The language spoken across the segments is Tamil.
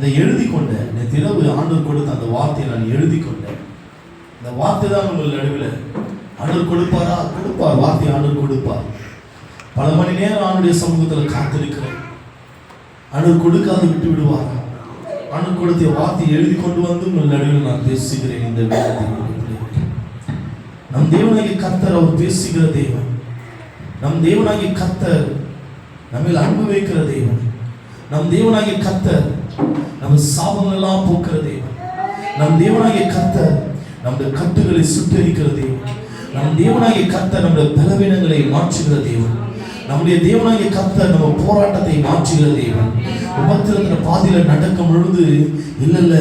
அதை எழுதி கொண்டேன். தினவு ஆண்டவர் கொடுத்த அந்த வார்த்தையை நான் எழுதி கொண்டேன். இந்த வார்த்தை தான் உங்கள் நடுவில். ஆண்டவர் கொடுப்பாரா? கொடுப்பார். வார்த்தையை ஆண்டவர் கொடுப்பார். பல மணி நேரம் ஆண்டுடைய சமூகத்தில் காத்திருக்கிறேன். ஆண்டவர் கொடுக்காது விட்டு விடுவாரா? ஆண்டவர் கொடுத்த வார்த்தையை எழுதி கொண்டு வந்து உங்கள் நடுவில் நான் பேசுகிறேன். இந்த வேதத்தை நம் தேவனாகிய கர்த்தர் அவர் பேசுகிற தேவன். நம் தேவனாகிய கர்த்தர் நம்மில் அன்பு வைக்கிற தேவன். நம் தேவனாகிய கர்த்தர் நம்ம சாபங்கள் எல்லாம் போக்குற தேவன். நம் தேவனாகிய கர்த்தர் நம்முடைய கட்டுகளை சுட்டரிக்கிற தேவன். நம் தேவனாகிய கர்த்தர் நம்முடைய பலவீனங்களை மாற்றுகிற தேவன். நம்முடைய தேவனாகிய கர்த்தர் நம்ம போராட்டத்தை மாற்றுகிற தேவன். உபத்திரத்தின பாதையில நடக்கும் பொழுது இல்ல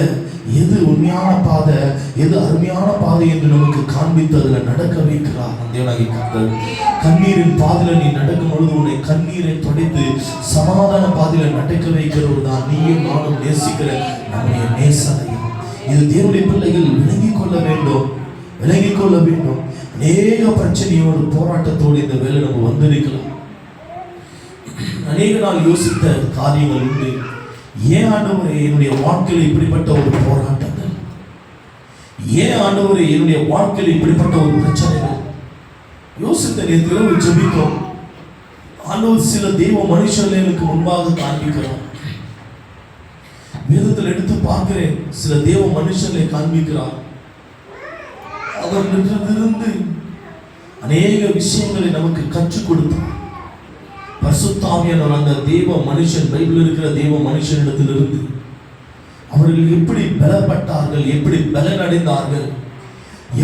எது உண்மையான பாதை, எது அருமையான பாதை என்று நமக்கு காண்பித்து அதில் நடக்க வைக்கிறார் நம் தேவனாகிய கர்த்தர். கண்ணீரின் பாதையில நீ நடக்கும் பொழுது உன்னை கண்ணீரை துடைத்து சமாதான பாதையில நடக்க வைக்கிறவர் தான் நீயும் நானும் நேசிக்கிற நம்முடைய நேசனையும். இது தேவனுடைய பிள்ளைகள் விளங்கிக் கொள்ள வேண்டும், விளங்கிக் கொள்ள வேண்டும். அநேக பிரச்சனையோடு போராட்டத்தோடு இந்த வேலை நம்ம வந்திருக்கலாம். அநேக நாள் யோசித்த காரியங்கள் உண்டு. ஏன் ஆண்டவரே என்னுடைய வாழ்க்கையில் இப்படிப்பட்ட ஒரு போராட்டங்கள்? ஏன் ஆண்டவரே என்னுடைய வாழ்க்கையில் இப்படிப்பட்ட ஒரு பிரச்சனைகள்? யோசித்த நேரத்தில் ஜெபித்தோம். ஆண்டவர் சில தெய்வ மனுஷர்கள் எனக்கு முன்பாக காண்பிக்கிறார். வேதத்தில் எடுத்து பார்க்கிறேன், சில தேவ மனுஷர்களை காண்பிக்கிறார். அவர்களிடத்திலிருந்து அநேக விஷயங்களை நமக்கு கற்றுக் கொடுத்தார். பரிசுத்த ஆவியானவர் அந்த தேவ மனுஷன், பைபிள் இருக்கிற தேவ மனுஷனிடத்திலிருந்து அவர்கள் எப்படி பலப்பட்டார்கள், எப்படி பலனடைந்தார்கள்,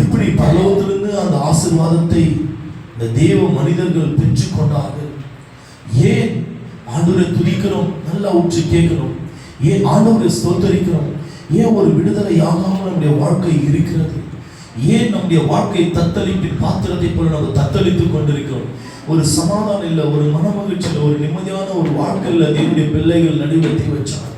எப்படி பரலோகத்திலிருந்து அந்த ஆசீர்வாதத்தை இந்த தேவ மனிதர்கள் பெற்றுக் கொண்டார்கள். ஏன் ஆண்டவரை துதிக்கிறோம்? நல்லா உற்று கேட்கிறோம். ஏன் ஆண்டவரை ஸ்தோத்தரிக்கிறோம்? ஏன் ஒரு விடுதலை ஆகாமல் நம்முடைய வாழ்க்கை இருக்கிறது? ஏன் நம்முடைய வாழ்க்கை தத்தளிப்பின் பாத்திரத்தை போல நம்ம தத்தளித்துக் கொண்டிருக்கிறோம்? ஒரு சமாதானம் இல்லை, ஒரு மனமகிழ்ச்சி இல்லை, ஒரு நிம்மதியான ஒரு வாழ்க்கையில் தேவனுடைய பிள்ளைகள் நடுவில் தீ வச்சாங்க.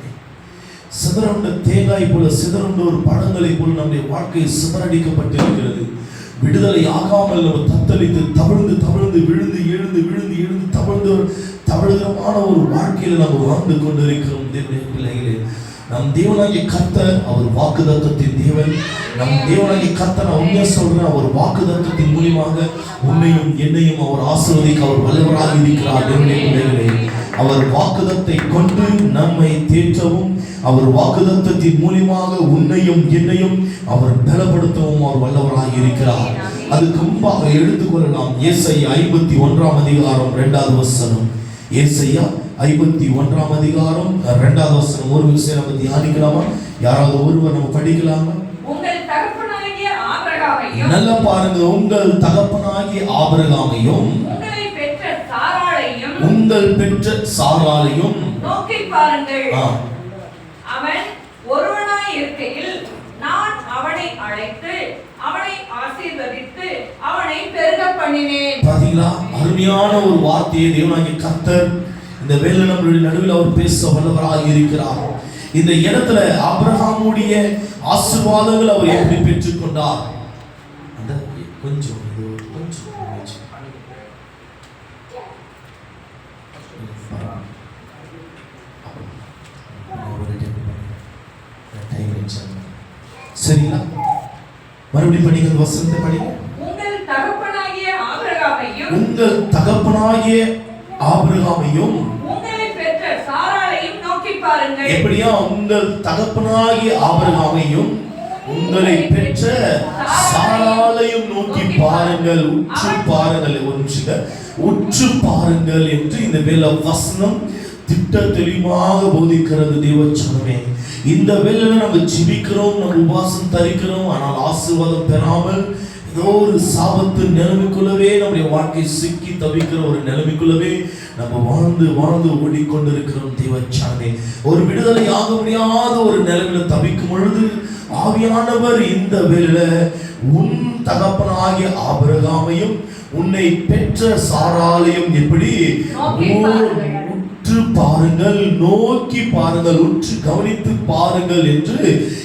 சிதறண்ட தேங்காய் போல, சிதறண்ட ஒரு பழங்களை போல நம்முடைய வாழ்க்கை சிதறடிக்கப்பட்டிருக்கிறது. விடுதலை ஆகாமல் நம்ம தத்தளித்து தவழ்ந்து தவழ்ந்து விழுந்து எழுந்து விழுந்து எழுந்து தவழுகிறமான ஒரு வாழ்க்கையில் நம்ம வாழ்ந்து கொண்டிருக்கிறோம். தேவனுடைய பிள்ளைகளே, நம் தேவனாகிய கர்த்தர் அவர் வாக்குத்தத்தத்தின் தேவன். நம் தேவனாகிய கர்த்தர் நான் உண்மையா சொல்றேன், அவர் வாக்குத்தத்தத்தின் மூலமாக உன்னையும் என்னையும் அவர் ஆசீர்வதிக்க அவர் வல்லவராக இருக்கிறார். தேவனுடைய பிள்ளைகளே, அவர் வாக்குத்தத்தை கொண்டு நம்மை தேற்றவும், அவர் வாக்குத்தத்தின் மூலமாக உன்னையும் என்னையும் அவர் பலப்படுத்தவும் அவர் வல்லவராக இருக்கிறார். அதுக்கு முன்பாக எடுத்துக்கொள்ளலாம் ஏசாயா 51 அதிகாரம் 2வது வசனம். ஏசாயா 51 அதிகாரம் 2வது வசனம். ஒரு விஷயம் நம்ம தியானிக்கலாமா? யாராவது ஒருவர் நம்ம படிக்கலாமா? உங்கள் தகப்பனாகிய ஆபிரகாமையும், நல்லா பாருங்க, உங்கள் தகப்பனாகிய ஆபிரகாமையும் உங்கள் பெற்ற சாராளையும் நோக்கி பாருங்கள். அவன் ஒருவனாய் இருக்கையில் நான் அவனை அழைத்து அவனை ஆசீர்வதித்து அவனை பெருக பண்ணினேன். பாத்தீங்களா? அருமையான ஒரு வார்த்தையை தேவனாகிய கர்த்தர் இந்த வேளை நம்மளுடைய நடுவில் அவர் பேச வல்லவராக இருக்கிறார். இந்த இடத்துல ஆபிரகாமுடைய ஆசீர்வாதங்கள் அவர் எப்படி பெற்றுக் கொண்டார்? அந்த கொஞ்சம் சரிங்களா? மறுபடியும் படிங்க, அந்த வசனத்தை படிங்க. உங்கள் தகப்பனாகிய ஆபிரகாமையும் உங்களை பெற்ற சாராளையும் நோக்கி பாருங்கள். எப்படியா? உங்கள் தகப்பனாகிய ஆபிரகாமையும் உங்களை பெற்ற சாராளையும் நோக்கி பாருங்கள், உற்று பாருங்கள். ஒரு நிமிஷம், உற்று பாருங்கள் என்று இந்த வேளை வசனம் திட்ட தெளிவாக போதிக்கிறது. தேவச்சனமே, இந்த வேளையில நம்ம ஜெபிக்கிறோம், நம்ம உபவாசம் தரிக்கிறோம், ஆனால் ஆசீர்வாதம் பெறாமல் ஏதோ ஒரு சாபத்து நிலைமைக்குள்ளவே நம்முடைய வாழ்க்கை சிக்கி தவிக்கிற ஒரு நிலைமைக்குள்ளவே நம்ம வாழ்ந்து வாழ்ந்து ஓடிக்கொண்டிருக்கிறோம். தேவச்சனமே, ஒரு விடுதலை ஆக முடியாத ஒரு நிலைமையில தவிக்கும் பொழுது ஆவியானவர் இந்த வேளையில உன் தகப்பனாகிய ஆபிரகாமையும் உன்னை பெற்ற சாராளையும் எப்படி உற்று பாருங்கள், நோக்கி பாருங்கள், உற்று கவனித்து பாருங்கள் என்று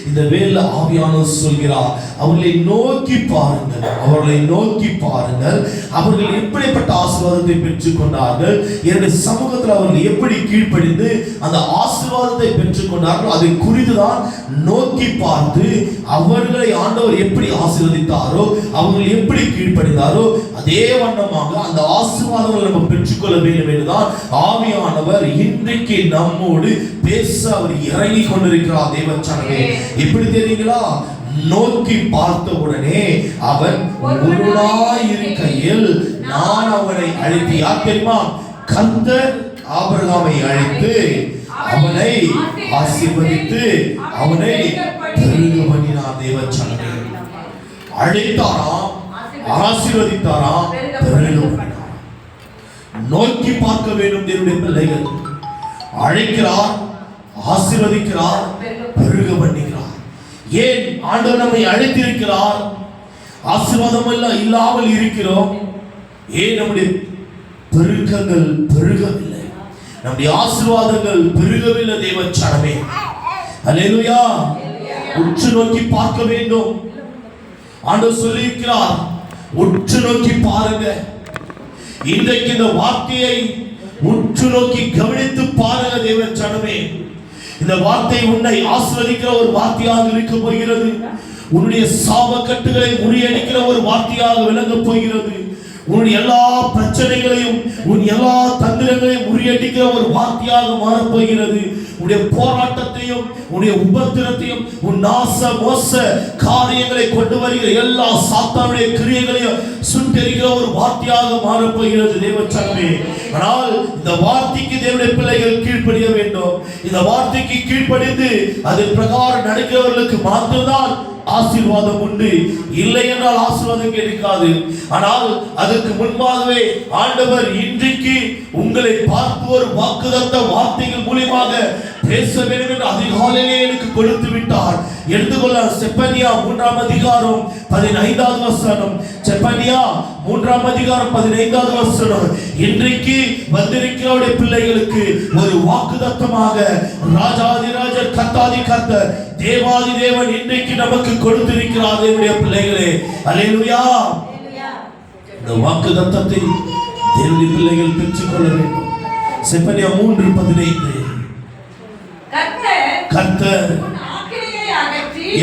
இந்த வேளை ஆவியானவர் சொல்கிறார். அவர்களை நோக்கி பாருங்கள், அவர்களை நோக்கி பாருங்கள். அவர்கள் எப்படிப்பட்ட ஆசீர்வாதத்தை பெற்றுக் கொண்டார்கள், என்னுடைய சமூகத்தில் அவர்கள் எப்படி கீழ்ப்படிந்து அந்த ஆசீர்வாதத்தை பெற்றுக் கொண்டார்கள், அதை குறித்துதான் நோக்கி பார்த்து அவர்களை ஆண்டவர் எப்படி ஆசீர்வதித்தாரோ, அவர்கள் எப்படி கீழ்ப்படிந்தாரோ அதே வண்ணமாக அந்த ஆசீர்வாதங்களை நம்ம பெற்றுக்கொள்ள வேண்டும் என்றுதான் ஆவியானவர் இன்றைக்கு நம்மோடு பேச அவர் இறங்கி கொண்டிருக்கிறார். தேவச்சனமே, எப்படி தெரியுங்களா? நோக்கி பார்த்த உடனே அவன் இருக்கையில் நான் அவனை அழைத்து, யார் தெரியுமா? கர்த்தர் ஆபிரகாமை அழைத்து அவனை ஆசீர்வதித்து அவனை பெருக பண்ணினார். தேவச்சனமே, அழைத்தாராம், ஆசீர்வதித்தாராம், பெருக பண்ணினார். நோக்கி பார்க்க வேண்டும் தேவனுடைய பிள்ளைகள். அழைக்கிறார், ஆசீர்வதிக்கிறார், பெருக பண்ணுகிறார். ஏன் ஆண்டவர் நம்மை அழைத்திருக்கிறார்? ஆசீர்வாதம் எல்லாம் இல்லாமல் இருக்கிறோம். ஏன் நம்முடைய பெருக்கங்கள் பெருகவில்லை, நம்முடைய ஆசீர்வாதங்கள் பெருகவில்லை? தேவச்சனமே, அல்லேலூயா. உற்று நோக்கி பார்க்க வேண்டும். ஆண்டவர் சொல்லியிருக்கிறார், உற்று நோக்கி பாருங்க. இன்றைக்கு இந்த வார்த்தையை உற்று நோக்கி கவனித்து பாருங்க தேவச்சனமே. இந்த வார்த்தை உன்னை ஆசீர்வதிக்கிற ஒரு வார்த்தையாக இருக்க போகிறது. உன்னுடைய சாபக்கட்டுகளை முறியடிக்கிற ஒரு வார்த்தையாக விளங்க போகிறது. உன்னுடைய எல்லா பிரச்சனைகளையும் உன் எல்லா தந்திரங்களையும் முறியடிக்கிற ஒரு வார்த்தையாக மாறப்போகிறது. உன்னுடைய போராட்டத்தையும் உன்னுடைய உபத்திரத்தையும் உன் நாச மோச காரியங்களை கொண்டு வருகிற எல்லா சாத்தானுடைய கிரியைகளையும் சுட்டெரிக்கிற ஒரு வார்த்தையாக மாறப்போகிறது தேவச்சனமே. ஆனால் இந்த வார்த்தைக்கு தேவனுடைய பிள்ளைகள் கீழ்ப்படிய வேண்டும். இந்த வார்த்தைக்கு கீழ்ப்படிந்து அதன் பிரகாரம் நடக்கிறவர்களுக்கு மாத்திரம்தான் ஆசீர்வாதம் உண்டு. இல்லை என்றால் ஆசீர்வாதம் கிடைக்காது. ஆனால் அதற்கு முன்பாகவே ஆண்டவர் இன்றைக்கு உங்களை பார்த்து ஒரு வாக்குத்தத்த வார்த்தைகள் மூலமாக பேச வேண்டும் என்று அதிகாலையிலே எனக்கு கொடுத்து விட்டார். எடுத்துக்கொள்ள செப்பனியா 3ஆம் அதிகாரம் 15வது வசனம். செப்பனியா 3ஆம் அதிகாரம் 15வது வசனம். இன்றைக்கு வந்திருக்கிறவருடைய பிள்ளைகளுக்கு ஒரு வாக்குத்தத்தமாக ராஜாதிராஜர் கர்த்தாதி கர்த்தர் தேவாதி தேவன் இன்றைக்கு நமக்கு கொடுத்திருக்கிறார். தேவனுடைய பிள்ளைகளே, அல்லேலூயா. இந்த வாக்குத்தத்தத்தை தேவனுடைய பிள்ளைகள் பெற்றுக்கொள்ள வேண்டும். செப்பனியா 3:15. கர்த்தர்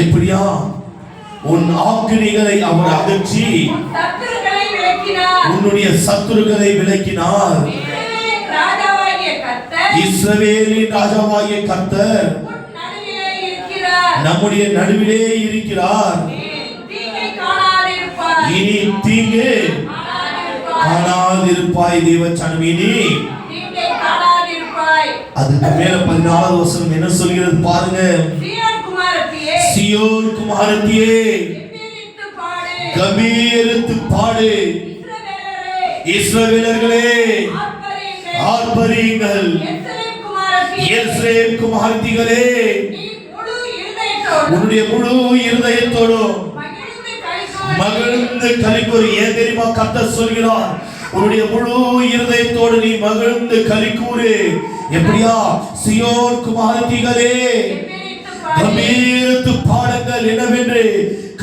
எப்படியா உன் ஆக்கினைகளை அவர் அகற்றி உன்னுடைய சத்துருக்களை விலக்கினார். இஸ்ரவேலின் ராஜாவாகிய கர்த்தர் நம்முடைய நடுவிலே இருக்கிறார். இனி தீங்கு காணாதிருப்பாய். தேவச்சனமே, அதுக்கு மேல 14வது வசனம் என்ன சொல்கிறது பாருங்க. சீயோன் குமாரத்தியே கம்பீரித்து பாடு, இஸ்ரவேலர்களே ஆர்ப்பரியுங்கள், எருசலேம் குமாரத்திகளே உன்னுடைய முழு இருதயத்தோடும் மகிழ்ந்து களிக்கூறு. ஏன் தெரியுமா கர்த்தர் சொல்கிறார்? உன்னுடைய முழு இருதயத்தோடு நீ மகிழ்ந்து களிக்கூறு. எப்படியா? சீயோன் குமாரத்திகளே கம்பீரித்து பாடுங்கள். என்னவென்று?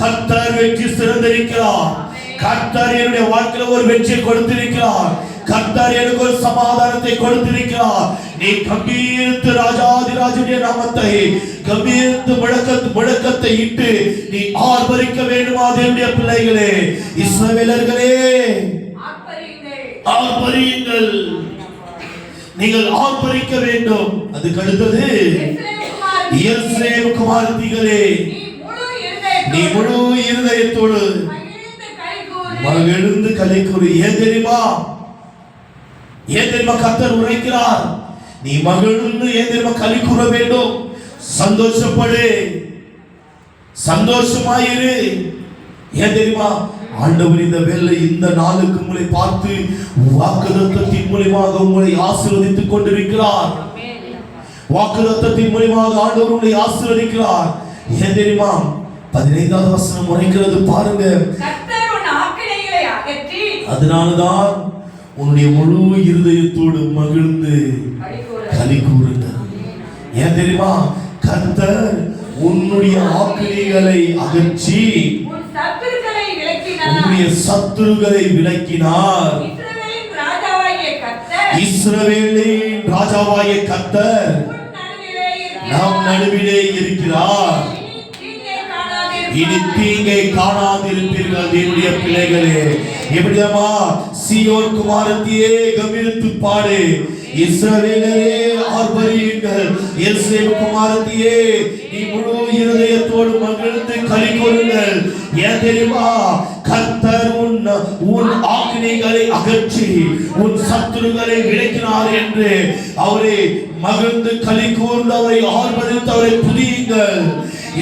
கர்த்தர் வெற்றி சிறந்திருக்கிறார். கர்த்தர் என்னுடைய வாழ்க்கையில் ஒரு வெற்றியை கொடுத்திருக்கிறார். கர்த்தர் எனக்கு ஒரு சமாதானத்தை கொடுத்திருக்கிறார். நீ கம்பீரித்து ராஜாதிராஜனுடைய நாமத்தை கம்பீரித்து முழக்கத்தை இட்டு நீ ஆர்ப்பரிக்க வேண்டுமா? தேவனுடைய பிள்ளைகளே, இஸ்ரவேலர்களே ஆர்ப்பரியுங்கள். நீங்கள் ஆர்ப்பரிக்க வேண்டும். அதுக்கு அடுத்தது எருசலேம் குமாரத்திகளே நீ முழு இருதயத்தோடு மகிழ்ந்து களிக்கூறு. ஏன் தெரியுமா? ஏன் தெரியுமா கர்த்தர் உரைக்கிறார்? நீ மகிழ்ந்து ஏன் தெரியுமா களிக்கூற வேண்டும்? சந்தோஷப்படு, சந்தோஷமாயிரு. ஏன் தெரியுமா? ஆண்டவர் இந்த வேளை இந்த நாளுக்கு உங்களை பார்த்து வாக்குத்தத்தத்தின் மூலமாக உங்களை ஆசீர்வதித்துக் கொண்டிருக்கிறார். வாக்குத்தத்தத்தின் மூலமாக ஆண்டவர் உங்களை ஆசீர்வதிக்கிறார். ஏன் தெரியுமா? 15வது வசனம் உரைக்கிறது பாருங்க. கர்த்தர் உன் ஆக்கினைகளை அகற்றி அதனால்தான் உன்னுடைய முழு இருதயத்தோடு மகிழ்ந்து களி கூறுங்கள். ஏன் தெரியுமா? கர்த்தர் உன்னுடைய ஆக்கினைகளை அகற்றி உன்னுடைய சத்துருக்களை விலக்கினார். இஸ்ரவேலின் ராஜாவாகிய கர்த்தர் நம் நடுவிலே இருக்கிறார். இனி தீங்கை காணாதிருப்பீர்கள் தேவனுடைய பிள்ளைகளே. எப்படியாமா? சீயோன் குமாரத்தியே கம்பீரித்து பாடு, இஸ்ரவேலரே ஆர்ப்பரியுங்கள், எருசலேம் குமாரத்தியே நீ முழு இருதயத்தோடு மகிழ்ந்து களி கூறுங்கள். ஏன் தெரியுமா? கர்த்தர் உன் ஆக்கினைகளை அகற்றி உன் சத்துருக்களை விலக்கினார் என்று அவரை மகிழ்ந்து களி கூர்ந்து அவரை ஆர்ப்பரித்து அவரை துதியுங்கள்.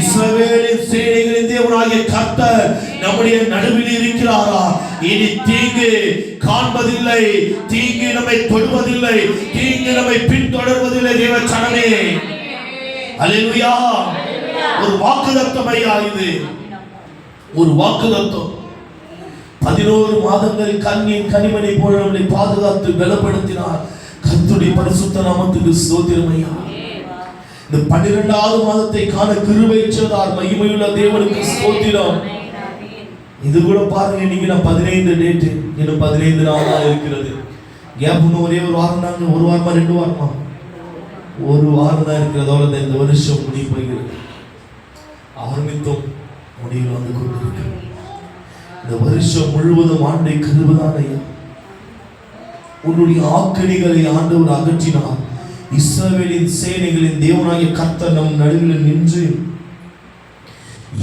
இஸ்ரவேலின் சேனைகளின் தேவனாகிய கர்த்தர் நம்முடைய நடுவில் இருக்கிறாரா? இனி தீங்கு காண்பதில்லை, தீங்கு நம்மை தொடுவதில்லை, தீங்கு நம்மை பின்தொடர்வதில்லை. தேவ சனமே, அல்லேலூயா. ஒரு வாக்குத்தத்தம் ஐயா, இது ஒரு வாக்குத்தத்தம். 11 மாதங்கள் கண்ணின் கனிமணி போல நம்மை பாதுகாத்து பலப்படுத்தினார். கர்த்தருடைய பரிசுத்த நாமத்துக்கு ஸ்தோத்திரம் ஐயா. இந்த 12வது மாதத்தை காண கிருபை செய்தார் மகிமையுள்ள தேவனுக்கு ஸ்தோத்திரம். இது கூட பாருங்க, இன்னைக்கு நான் 15 டேட், இன்னும் 15 நாள் தான் இருக்கிறது. கேப் இன்னும் ஒரே ஒரு வாரம் தாங்க. ஒரு வாரமா 2 வாரமா? ஒரு வாரம் தான் இருக்கிறதோட இந்த வருஷம் முடிவு போகிறது. ஆரம்பித்தோம், முடிவில் வந்து கொண்டிருக்கிறோம். இந்த வருஷம் முழுவதும் ஆண்டை கிருபைதான் ஐயா. உன்னுடைய ஆக்கினைகளை ஆண்டவர் அகற்றினார். இஸ்ரவேலின் சேனைகளின் தேவனாகிய கர்த்தர் நம் நடுவில் நின்று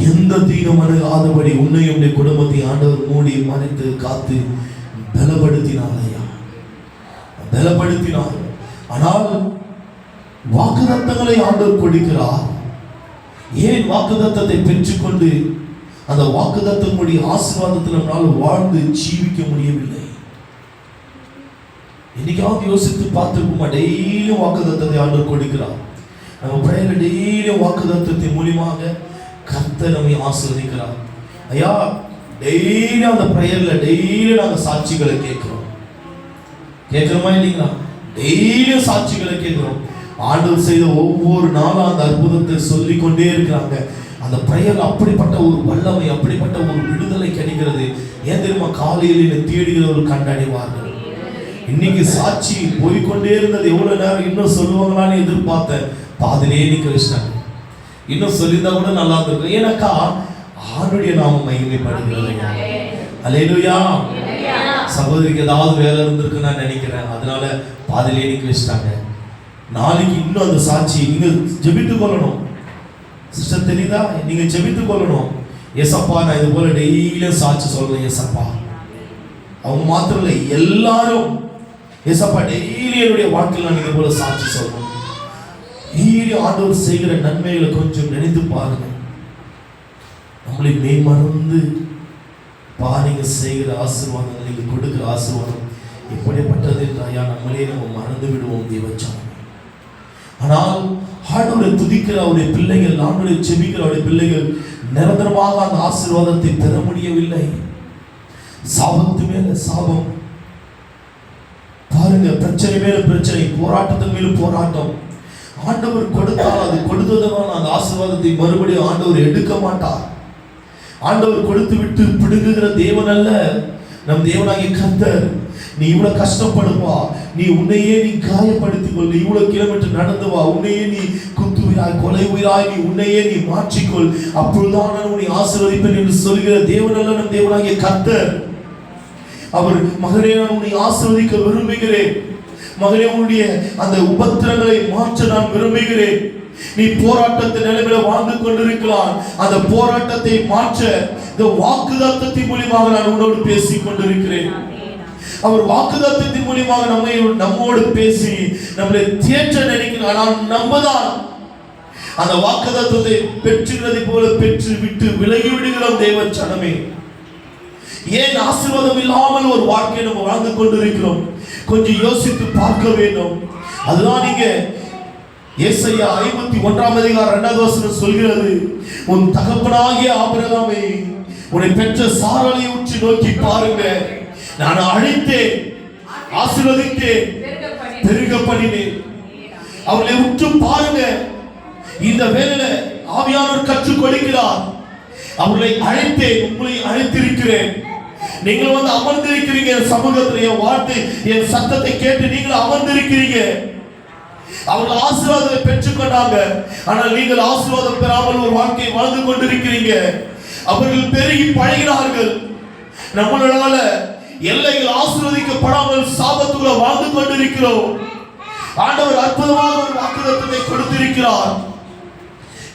எந்த தீங்கும் அணுகாதபடி உன்னையும் உன்னுடைய குடும்பத்தை ஆண்டவர் மூடி மறைத்து காத்து பலப்படுத்தினார் ஐயா, பலப்படுத்தினார். ஆனால் வாக்குத்தத்தங்களை ஆண்டவர் கொடுக்கிறார். ஏன் வாக்குத்தத்தத்தை பெற்றுக்கொண்டு அந்த வாக்குத்தத்தங்களுடைய ஆசீர்வாதத்தில் நம்மால் வாழ்ந்து ஜீவிக்க முடியவில்லை? என்னைக்காவது யோசித்து பார்த்துருக்குமா? டெய்லியும் வாக்குத்தத்தத்தை ஆண்டவர் கொடுக்கிறார். நம்ம பிரேயர்ல டெய்லியும் வாக்குத்தத்தத்தின் மூலியமாக கர்த்தர் நம்மை ஆசீர்வதிக்கிறார் ஐயா. டெய்லி அந்த பிரேயர்ல டெய்லி நாங்க சாட்சிகளை கேட்கிறோமா இல்லைங்களா? டெய்லியும் சாட்சிகளை கேட்கிறோம். ஆண்டவர் செய்த ஒவ்வொரு நாளும் அந்த அற்புதத்தை சொல்லி கொண்டே இருக்கிறாங்க. அந்த பிரேயர் அப்படிப்பட்ட ஒரு வல்லமை, அப்படிப்பட்ட ஒரு விடுதலை கிடைக்கிறது. ஏன் தெரியுமா? காலையில் தேடுகிறவர்கள் கண்டடைவார்கள். இன்னைக்கு சாட்சி போய்கொண்டே இருந்தது. எவ்வளவு நேரம் இன்னும் சொல்லுவாங்களான்னு எதிர்பார்த்தேன். பாதிலே நிக்க வச்சிட்டாங்க. இன்னும் சொல்லியிருந்தா கூட நல்லா இருந்திருக்கும். ஏன்னாக்கா ஆண்டுடைய நாமம் மகிமைப்படுகிறது. அல்லேலூயா. சகோதரிக்கு ஏதாவது வேலை இருந்திருக்கு நான் நினைக்கிறேன். அதனால பாதிலே நிக்க வச்சிட்டாங்க. நாளைக்கு இன்னும் அந்த சாட்சி நீங்க ஜெபித்து கொள்ளணும். சிஸ்டர் தெரியுதா? நீங்க ஜெபித்து கொள்ளணும். ஏசப்பா, நான் இது போல டெய்லியும் சாட்சி சொல்றேன் ஏசப்பா. அவங்க மாத்திரம் இல்லை, எல்லாரும் ஏசப்பா டெய்லி என்னுடைய வாழ்க்கையில் நான் இது போல சாட்சி சொல்றேன். டெய்லி ஆண்டவர் செய்கிற நன்மைகளை கொஞ்சம் நினைத்து பாருங்க. நம்மளை மேம்பருந்து நீங்க செய்கிற ஆசீர்வாதங்கள், நீங்க கொடுக்கிற ஆசீர்வாதம் எப்படிப்பட்டது என்றாயா நம்மளே நம்ம மறந்து விடுவோம் தேவச்சாமி. ஆனால் ஆண்டவரை துதிக்கிற அவருடைய பிள்ளைகள், ஆண்டவரை செபிக்கிற அவருடைய பிள்ளைகள் நிரந்தரமாக அந்த ஆசீர்வாதத்தை பெற முடியவில்லை. சாபத்து மேல சாபம் பாருங்க, பிரச்சனை மேல பிரச்சனை, போராட்டத்தின் மேல போராட்டம். ஆண்டவர் கொடுத்தால் அது கொடுத்ததுனால அந்த ஆசீர்வாதத்தை மறுபடியும் ஆண்டவர் எடுக்க மாட்டார். ஆண்டவர் கொடுத்து விட்டு பிடுங்குகிற தேவன் அல்ல நம் தேவனாகிய கர்த்தர். நீ இவ்வளவு கஷ்டப்படுவா, நீ உன்னையே நீ காயப்படுத்திக் கொள், இவ்வளவு கிலோமீட்டர் நடந்து வா, உன்னையே நீ குத்துவிராய் கொலைவிராய், நீ உன்னையே நீ மாற்றிக்கொள், அப்பொழுதுதான் நான் உன்னை ஆசீர்வதிப்பேன் என்று சொல்கிற தேவன் அல்ல நம் தேவனாகிய கர்த்தர். அவர் மகனே, நான் உன்னை ஆசீர்வதிக்க விரும்புகிறேன், மகனே உன்னுடைய அந்த உபத்திரங்களை மாற்ற நான் விரும்புகிறேன். நீ போராட்டத்தின் நிலைமையில வாழ்ந்து கொண்டிருக்கலாம், அந்த போராட்டத்தை மாற்ற இந்த வாக்குத்தத்தத்தின் மூலமாக நான் உன்னோடு பேசிக் கொண்டிருக்கிறேன். அவர் வாக்குத்தத்தத்தின் மூலமாக நம்மோடு பேசி நம்மளை தேற்ற நினைக்கிறார். ஆனால் நம்மதான் அந்த வாக்குத்தத்தத்தை பெற்றுகிறதை போல பெற்று விட்டு விலகி விடுகிறோம். தேவ சனமே, ஏன் ஆசீர்வாதம் இல்லாமல் ஒரு வாழ்க்கையை நம்ம வாழ்ந்து கொண்டிருக்கிறோம்? கொஞ்சம் யோசித்து பார்க்க வேண்டும். அதுதான் நீங்க ஏசாயா 51ஆம் அதிகாரம் 2வது வசனம் சொல்கிறது, உன் தகப்பனாகிய ஆபிரகாமை உன்னை பெற்ற சாராளை உற்று நோக்கி பாருங்க, நான் அழைத்தேன், ஆசீர்வதித்தேன், பெருக பண்ணினேன். அவர்களை உற்று பாருங்க. இந்த வேளையில ஆவியானவர் கற்றுக் கொடுக்கிறார். அவர்களை அழைத்தேன், உங்களை அழைத்திருக்கிறேன். நீங்கள் வந்து அமர்ந்திருக்கிறீங்க என் சமூகத்தில். என் வார்த்தை, என் சத்தத்தை கேட்டு நீங்கள் அமர்ந்திருக்கிறீங்க. அவர்கள் ஆசீர்வாதத்தை பெற்றுக்கொண்டாங்க. ஆனால் நீங்கள் ஆசீர்வாதம் பெறாமல் ஒரு வாழ்க்கையை வாழ்ந்து கொண்டிருக்கிறீங்க. அவர்கள் பெருகி பழகினார்கள். நம்மளால எல்லைகள் ஆசீர்வதிக்கப்படாமல் சாபத்துக்குள்ள வாழ்ந்து கொண்டிருக்கிறோம். ஆண்டவர் அற்புதமாக ஒரு வாக்குத்தத்தத்தை கொடுத்திருக்கிறார்.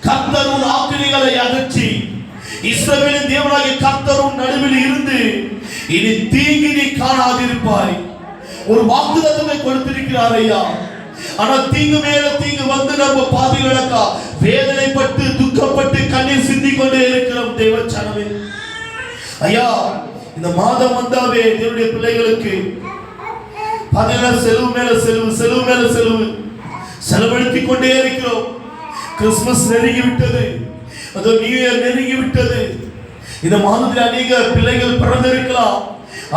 கர்த்தர் உன் ஆக்கினைகளை அகற்றி இஸ்ரவேலின் தேவனாகிய கர்த்தர் உன் நடுவில் இருந்து இனி தீங்கு நீ காணாதிருப்பாய். ஒரு வாக்குத்தத்தத்தை கொடுத்திருக்கிறார் ஐயா. ஆனா தீங்கு மேல தீங்கு வந்து நம்ம பாதிகளக்கா வேதனைப்பட்டு துக்கப்பட்டு கண்ணீர் சிந்தி கொண்டே இருக்கிறோம் தேவ சனமே. ஐயா, இந்த மாதம் வந்தாவே தேவனுடைய பிள்ளைகளுக்கு பாத்தீங்கன்னா செலவு மேல செலவு, செலவு மேல செலவு, செலவழித்துக் கொண்டே இருக்கிறோம். கிறிஸ்துமஸ் நெருங்கி விட்டது, அதோ நியூ இயர் நெருங்கி விட்டது. இந்த மாதத்தில் அநேக பிள்ளைகள் பிறந்திருக்கலாம்.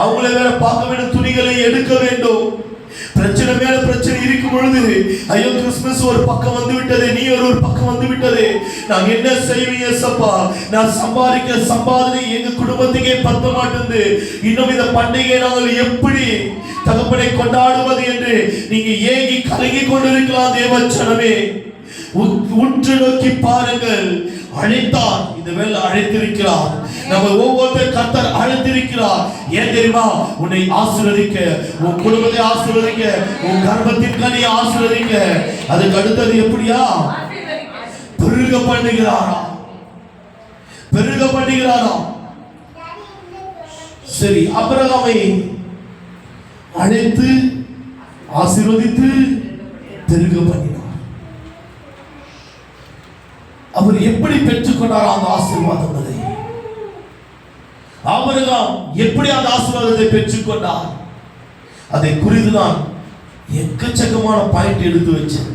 அவங்களை வேற பார்க்க வேண்டும், துணிகளை எடுக்க வேண்டும். பிரச்சனை மேல பிரச்சனை இருக்கும் பொழுது ஐயோ கிறிஸ்துமஸ் ஒரு பக்கம் வந்து விட்டது, நியூ இயர் ஒரு பக்கம் வந்து விட்டது, நான் என்ன செய்வேன் ஏசப்பா? நான் சம்பாதிக்க சம்பாதனை எங்க குடும்பத்துக்கே பத்த மாட்டேங்குது. இன்னும் இந்த பண்டிகை நாங்கள் எப்படி தகப்பனை கொண்டாடுவது என்று நீங்க ஏங்கி கலங்கி கொண்டிருக்கலாம் தேவ ஜனமே. உற்று நோக்கி பாருங்கள். அழைத்தார், இந்த வேளை அழைத்திருக்கிறார். நம்ம ஒவ்வொருத்தர் கர்த்தர் அழைத்திருக்கிறார். ஏன் தெரியுமா? உன்னை ஆசீர்வதிக்க, உன் குடும்பத்தை ஆசீர்வதிக்க, உன் கர்ப்பத்தின் கனியை ஆசீர்வதிக்க. அதுக்கு அடுத்தது எப்படியா? பெருக பண்ணுகிறாரா, பெருக பண்ணுகிறாரா. சரி, ஆபிரகாமை அழைத்து ஆசீர்வதித்து பெருக பண்ணினார். அவர் எப்படி பெற்றுக்கொண்டார் அந்த ஆசீர்வாதங்களை? ஆபிரகாம் எப்படி அந்த ஆசீர்வாதத்தை பெற்றுக்கொண்டார்? அதை குறித்து நான் எக்கச்சக்கமான பாயிண்ட் எடுத்து வச்சேன்.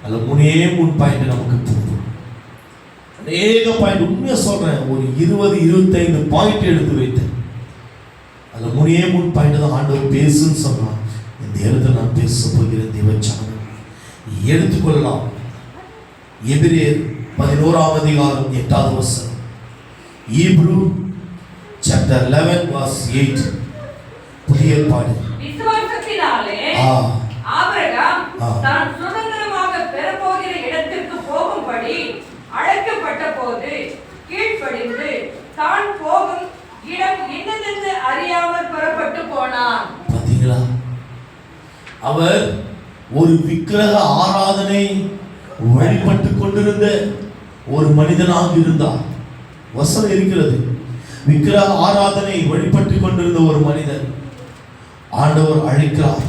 அதுல மூணு பாயிண்ட் நமக்கு போதும். அநேக பாயிண்ட், உண்மையா சொல்றேன், ஒரு 20-25 பாயிண்ட் எடுத்து வைத்தேன். அதுல மூணு பாயிண்ட் தான் ஆண்டவர் பேசுன்னு சொன்னார். இந்த இடத்துல நான் பேச போகிறேன் தேவச்சனம். எடுத்துக்கொள்ளலாம். எபிரேயர் 11ஆம் அதிகாரம் 8வது வசனம். Hebrew chapter 11 verse 8. புதிய ஏற்பாடு. விசுவாசத்தினாலே ஆபிரகாம் தான் சுதந்திரமாக பெறப்போகிற இடத்திற்கு போகும்படி அழைக்கப்பட்ட போது கீழ்ப்படிந்து தான் போகும் இடம் இன்னதென்று அறியாமல் புறப்பட்டு போனான். பாத்தீங்களா? அவர் ஒரு விக்கிரக ஆராதனை வழிபட்டு கொண்டிருந்த ஒரு மனிதனாக இருந்தார். வசனம் இருக்கிறது, விக்கிரக ஆராதனை வழிபட்டு கொண்டிருந்த ஒரு மனிதன். ஆண்டவர் அழைக்கிறார்.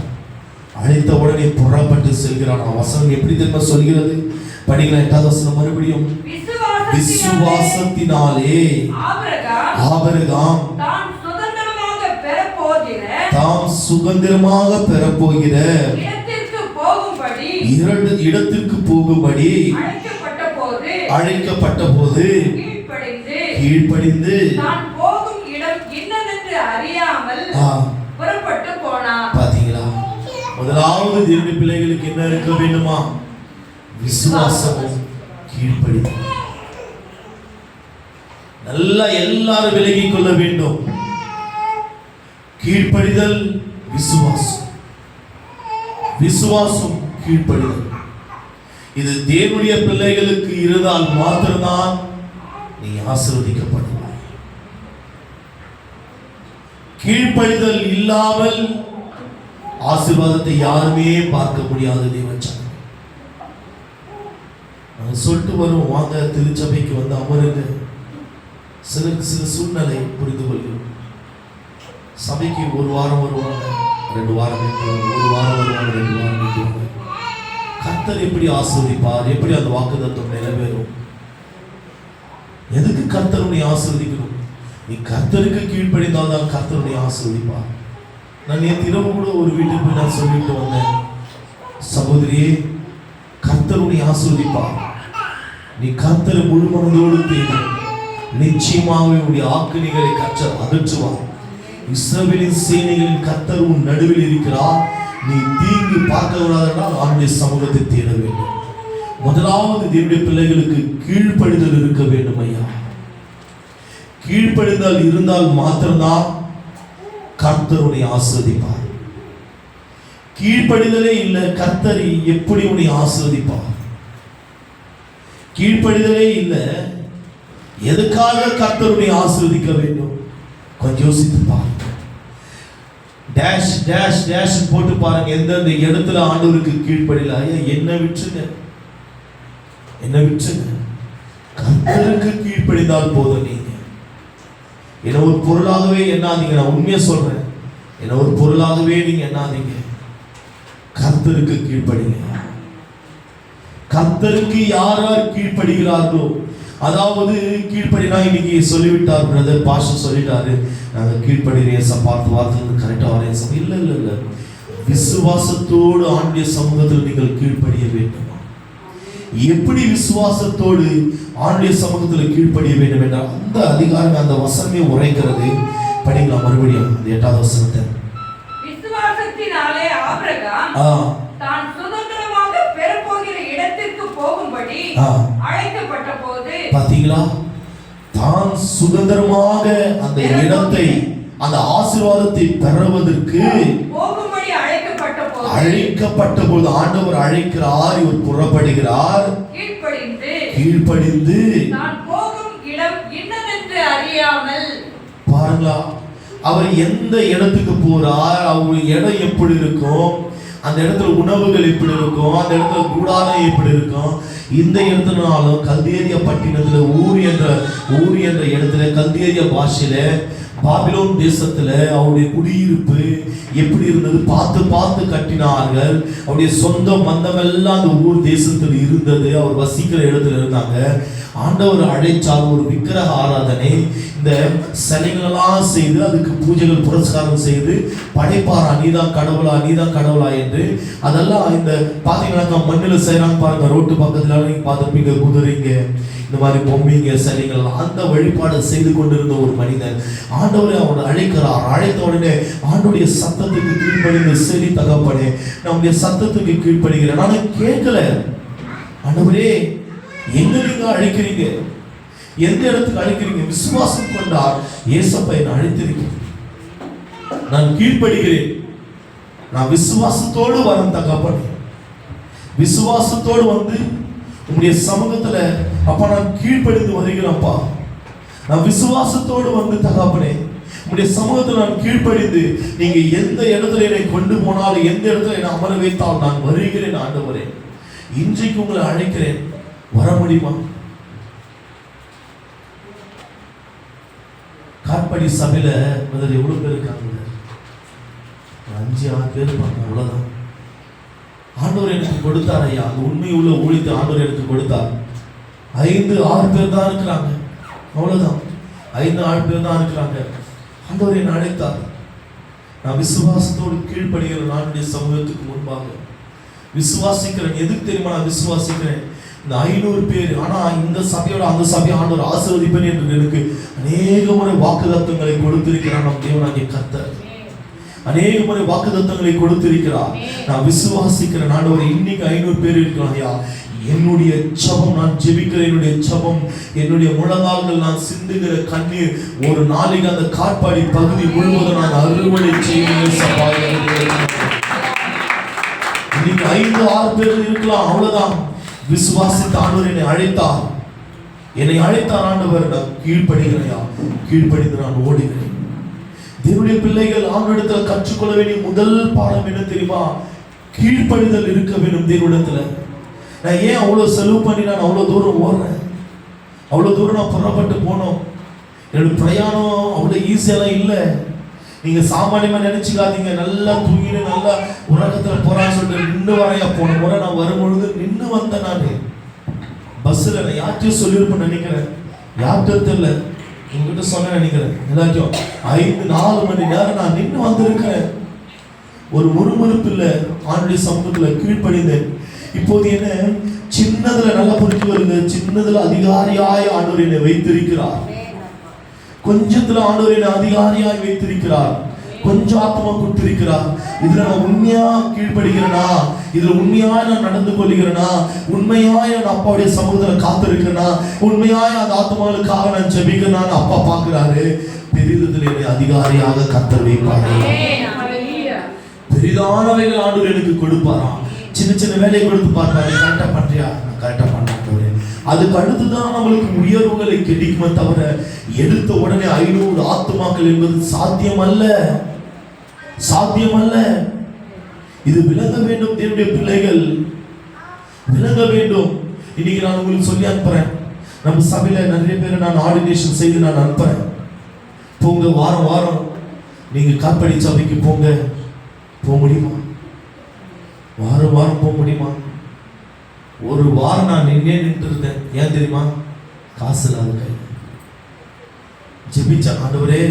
அழைத்த உடனே புறப்பட்டு செல்கிறான். வசனம் எப்படி தெரியுமா சொல்கிறது? படிக்கலாம் 8வது வசனம் மறுபடியும். விசுவாசத்தினாலே ஆபிரகாம் தாம் சுதந்திரமாக பெறப்போகிற இடத்திற்கு போகும்படி அழைக்கப்பட்ட போது கீழ்ப்படிந்து பாத்தீங்களா? முதலாவது தேவனுடைய பிள்ளைகளுக்கு என்ன இருக்க வேண்டுமா? விசுவாசமும் கீழ்ப்படிதல். நல்லா எல்லாரும் விலகிக் கொள்ள வேண்டும். கீழ்ப்படிதல், விசுவாசம், விசுவாசம், கீழ்ப்படிதல். இது தேவனுடைய பிள்ளைகளுக்கு இருந்தால் மாத்திரம்தான் நீ ஆசீர்வதிக்கப்படுவாய். கீழ்ப்படிதல் இல்லாமல் ஆசீர்வாதத்தை யாருமே பார்க்க முடியாது. தேவச்சனம் சொல்லிட்டு வரும், வாங்க திருச்சபைக்கு வந்து அமருங்க. சிலருக்கு சில சூழ்நிலை புரிந்து கொள்கிறோம். சபைக்கு ஒரு வாரம் வருவாங்க, 2 வாரம் நிற்குவாங்க, ஒரு வாரம் வருவாங்க, 2 வாரம் நிற்குவாங்க. கர்த்தர் எப்படி ஆசீர்வதிப்பார்? எப்படி அந்த வாக்குத்தத்தம் நிறைவேறும்? எதுக்கு கர்த்தர் உன்னை ஆசீர்வதிக்கணும்? நீ கர்த்தருக்கு கீழ்ப்படிந்தால் தான் கர்த்தர் உன்னை ஆசீர்வதிப்பார். நான் நேற்று இரவு கூட ஒரு வீட்டுக்கு போய் நான் சொல்லிட்டு வந்தேன், சகோதரியே, கர்த்தர் உன்னை ஆசீர்வதிப்பார். நீ கர்த்தரை முழு மனதோடு தேடு, நிச்சயமாக உன்னுடைய ஆக்கினைகளை கர்த்தர் அகற்றுவார். இஸ்ரவேலின் சேனைகளின் கர்த்தர் உன் நடுவில் இருக்கிறார். நீ தீங்கு பார்க்க கூடாதென்றால் அவனுடைய சமூகத்தை தேட வேண்டும். முதலாவது தேவனுடைய பிள்ளைகளுக்கு கீழ்ப்படிதல் இருக்க வேண்டும் ஐயா. கீழ்ப்படிதல் இருந்தால் மாத்திரம்தான் கர்த்தர் உன்னை ஆசீர்வதிப்பார். கீழ்ப்படிதலே இல்லை, கர்த்தர் எப்படி உன்னை ஆசீர்வதிப்பார்? கீழ்ப்படிதலே இல்லை, எதுக்காக கர்த்தர் உன்னை ஆசீர்வதிக்க வேண்டும்? கொஞ்சம் யோசித்து பாருங்க. டேஷ் டேஷ் டேஷ் போட்டு பாருங்க. எந்தெந்த இடத்துல ஆண்டவருக்கு கீழ்ப்படியல, ஐயா என்ன விட்டுருங்க, என்ன விட்டுருங்க. கர்த்தருக்கு கீழ்ப்படிந்தால் போதும். நீங்க என்ன ஒரு பொருளாகவே எண்ணாதீங்க. நான் உண்மையா சொல்றேன், என்ன ஒரு பொருளாகவே நீங்க எண்ணாதீங்க. கர்த்தருக்கு கீழ்ப்படிங்க. கர்த்தருக்கு யார் யார் கீழ்ப்படுகிறார்களோ, அதாவது கீழ்ப்படினா இன்னைக்கு சொல்லிவிட்டார் பிரதர், பாஸ்டர் சொல்லிட்டாரு, நாங்கள் கீழ்ப்படுகிறேன் பார்த்து வார்த்தை கரெக்டாக வரேன். இல்லை இல்லை இல்லை, விசுவாசத்தோடு ஆண்டுடைய சமூகத்தில் நீங்கள் கீழ்ப்படிய வேண்டும். எப்படி விசுவாசத்தோடு ஆண்டுடைய சமூகத்தில் கீழ்ப்படிய வேண்டும் என்றால் அந்த அதிகாரம் அந்த வசனமே உரைக்கிறது. படிக்கலாம் மறுபடியும் அந்த 8வது வசனத்தை. விசுவாசத்தினாலே ஆபிரகாம் தான் சுதந்திரமாக பெறப்போகிற இடத்திற்கு போகும்படி அழைக்கப்பட்ட போது, பாத்தீங்களா, தான் சுதந்திரமாக அந்த இடத்தை அந்த ஆசீர்வாதத்தை பெறுவதற்கு போகும்படி அழைக்கப்பட்ட போது ஆண்டவர் அழைக்கிறார், இவர் புறப்படுகிறார். கீழ்ப்படிந்து நான் போகும் இடம் இன்னதென்று அறியாமல், பாருங்களா, அவர் எந்த இடத்துக்கு போறார், அவருடைய இடம் எப்படி இருக்கும், அந்த இடத்துல உணவுகள் எப்படி இருக்கும், அந்த இடத்துல கூடாரம் எப்படி இருக்கும். இந்த இடத்துலனாலும் கல்தேரிய பட்டினத்துல ஊர் என்ற இடத்துல கல்தேரிய பாஷையில பாபிலோன் தேசத்துல அவருடைய குடியிருப்பு எப்படி இருந்தது பார்த்து பார்த்து கட்டினார்கள். அவருடைய சொந்த மந்தமெல்லாம் அந்த ஊர் தேசத்தில் இருந்தது. அவர் வசிக்கிற இடத்துல இருந்தாங்க. ஆண்டவர் அழைச்சால் ஒரு விக்கிரக ஆராதனை, இந்த சிலைகளெல்லாம் செய்து அதுக்கு பூஜைகள் புரஸ்காரம் செய்து படைப்பாரா, நீதான் கடவுளா நீதான் கடவுளா என்று. அதெல்லாம் இந்த பார்த்தீங்கன்னா மண்ணில் செய்கிறாங்க பாருங்க, ரோட்டு பக்கத்துல நீங்க பார்த்துருப்பீங்க, குதிரைங்க இந்த மாதிரி பொம்மைங்க சிலைகள், அந்த வழிபாடு செய்து கொண்டிருந்த ஒரு மனிதன். ஆண்டவரை அவனை அழைக்கிறார். அழைத்த உடனே ஆண்டோடைய சத்தத்துக்கு கீழ்ப்படிந்த சரி தகப்பனே, நம்முடைய சத்தத்துக்கு கீழ்ப்படுகிறேன். நான் கேட்கல, ஆண்டவரே எங்க நீங்க அழைக்கிறீங்க, எந்த இடத்துக்கு அழைக்கிறீங்க? விசுவாசம் கொண்டார் ஏசப்பா என்னை அழைத்திருக்கிறேன், நான் கீழ்ப்படுகிறேன். நான் விசுவாசத்தோடு வரேன் தகப்பனே, விசுவாசத்தோடு வந்து உங்களுடைய சமூகத்துல அப்பா நான் கீழ்ப்படிந்து வருகிறேன்ப்பா. நான் விசுவாசத்தோடு வந்து தகப்பனே உங்களுடைய சமூகத்தில் நான் கீழ்ப்படிந்து நீங்க எந்த இடத்துல என்னை கொண்டு போனாலும், எந்த இடத்துல என்னை அமர வைத்தால் நான் வருகிறேன். ஆண்டவரே இன்றைக்கு உங்களை அழைக்கிறேன், வர முடியுமா? காட்பாடி சபையில முதல்ல எவ்வளவு பேர் இருக்காங்க? 5-6 பேர் இருப்பாங்க, அவ்வளவுதான். ஆண்டவர் எனக்கு கொடுத்தார் ஐயா, அந்த உண்மை உள்ள ஊழியத்தை ஆண்டவர் எனக்கு கொடுத்தார். 5-6 பேர் தான் இருக்கிறாங்க, அவ்வளவுதான். 5-6 பேர் தான் இருக்கிறாங்க. ஆண்டவர் என்னை அழைத்தார். நான் விசுவாசத்தோடு கீழ்ப்படுகிற நானுடைய சமூகத்துக்கு முன்பாக விசுவாசிக்கிறேன். எதுக்கு தெரியுமா நான் விசுவாசிக்கிறேன்? இந்த 500 பேர், ஆனா இந்த சபையோட அந்த சபையை ஆண்டவர் ஆசீர்வதிப்பேன் என்று எனக்கு அநேக முறை வாக்குத்தத்தங்களை கொடுத்திருக்கிறார். நம் தேவனாகிய கர்த்தர் அநேக முறை வாக்குத்தத்தங்களை கொடுத்திருக்கிறார். நான் விசுவாசிக்கிறேன். ஆண்டவர் இன்னைக்கு 500 பேர் இருக்கிறாங்க. என்னுடைய ஜெபம், நான் ஜெபிக்கிற என்னுடைய ஜெபம், என்னுடைய முழங்கால்கள், நான் சிந்துகிற கண்ணீர் ஒரு நாளைக்கு அந்த காட்பாடி பகுதி முழுவதும் நான் அறுவடை செய்வேன். இன்னைக்கு 5-6 பேர் இருக்கலாம், அவ்வளவுதான். விசுவாசித்த ஆண்டவர் என்னை அழைத்தார், என்னை அழைத்தார் ஆண்டவர். நான் கீழ்ப்படுகிறேன், கீழ்ப்படிந்து நான் ஓடுகிறேன். தேவனுடைய பிள்ளைகள் ஆண்டவரிடத்தில் கற்றுக்கொள்ள வேண்டிய முதல் பாடம் என்ன தெரியுமா? கீழ்ப்படிதல் இருக்க வேண்டும் தேவனிடத்துல. நான் ஏன் அவ்வளவு செலவு பண்ணி நான் அவ்வளவு தூரம் ஓடுறேன், அவ்வளவு தூரம் நான் புறப்பட்டு போனோம். என்னோட பிரயாணம் அவ்வளவு ஈஸியெல்லாம் இல்லை. நீங்க சாமானியமா நினைச்சுக்காதீங்க. நல்லா தூங்கிட்டு நல்லா உலகத்துல போறான்னு சொல்லிட்டு நின்று வரையா. போன முறை நான் வரும்பொழுது நின்று வந்தேன். நான் பஸ்ல நான் யார்கிட்டயும் சொல்லியிருப்பேன் நினைக்கிறேன், யார்கிட்ட தெரியல, உங்ககிட்ட சொன்ன நினைக்கிறேன். எல்லாத்தையும் 5-4 மணி நேரம் நான் நின்று வந்திருக்கிறேன். ஒரு முறுமுறுப்பு இல்லை, ஆண்டுடைய சமூகத்துல கீழ்ப்படிந்தேன். இப்போது என்ன சின்னதுல நல்லா புரிஞ்சு வருங்க, சின்னதுல அதிகாரியாய் ஆண்டவர் என்னை வைத்திருக்கிறார். கொஞ்சத்துல ஆண்டவர் என்னை அதிகாரியாய் வைத்திருக்கிறார், கொஞ்சம் ஆத்மா கொடுத்திருக்கிறார். இதுல நான் உண்மையா கீழ்ப்படுகிறேனா, இதுல உண்மையாய் நான் நடந்து கொள்கிறேனா, உண்மையாய் நான் அப்பாவுடைய சமூகத்துல காத்திருக்கிறேனா, உண்மையாய் அந்த ஆத்மாவுக்காக நான் ஜெபிக்கிறேன் அப்பா பாக்குறாரு. பெரிதத்தில் என்னை அதிகாரியாக கர்த்தர் வைப்பாரு. பெரிதானவைகள் ஆண்டவர் எனக்கு கொடுப்பாராம். சின்ன சின்ன வேலையை கொடுத்து பார்ப்பாரு, கரெக்டா பண்றியா, நான் கரெக்டா பண்றேன். அதுக்கு அடுத்துதான் நம்மளுக்கு உயர்வுகளை கிடைக்குமே தவிர எடுத்த உடனே 500 ஆத்துமாக்கள் என்பது சாத்தியமல்ல, சாத்தியமல்ல. இது விளங்க வேண்டும். தேவனுடைய பிள்ளைகள் விளங்க வேண்டும். இன்னைக்கு நான் உங்களுக்கு சொல்லி அனுப்புறேன். நம்ம சபையில நிறைய பேரை நான் ஆர்டினேஷன் செய்து நான் அனுப்புறேன். போங்க, வாரம் வாரம் நீங்க காப்படி சபைக்கு போங்க. போக முடியுமா? வாரம் வாரம் போக முடியுமா? ஒரு வாரம் நான் நின்று இருந்தேன். ஏன் தெரியுமா? காசு இல்லாத கை ஜெபிச்ச ஆண்டவரே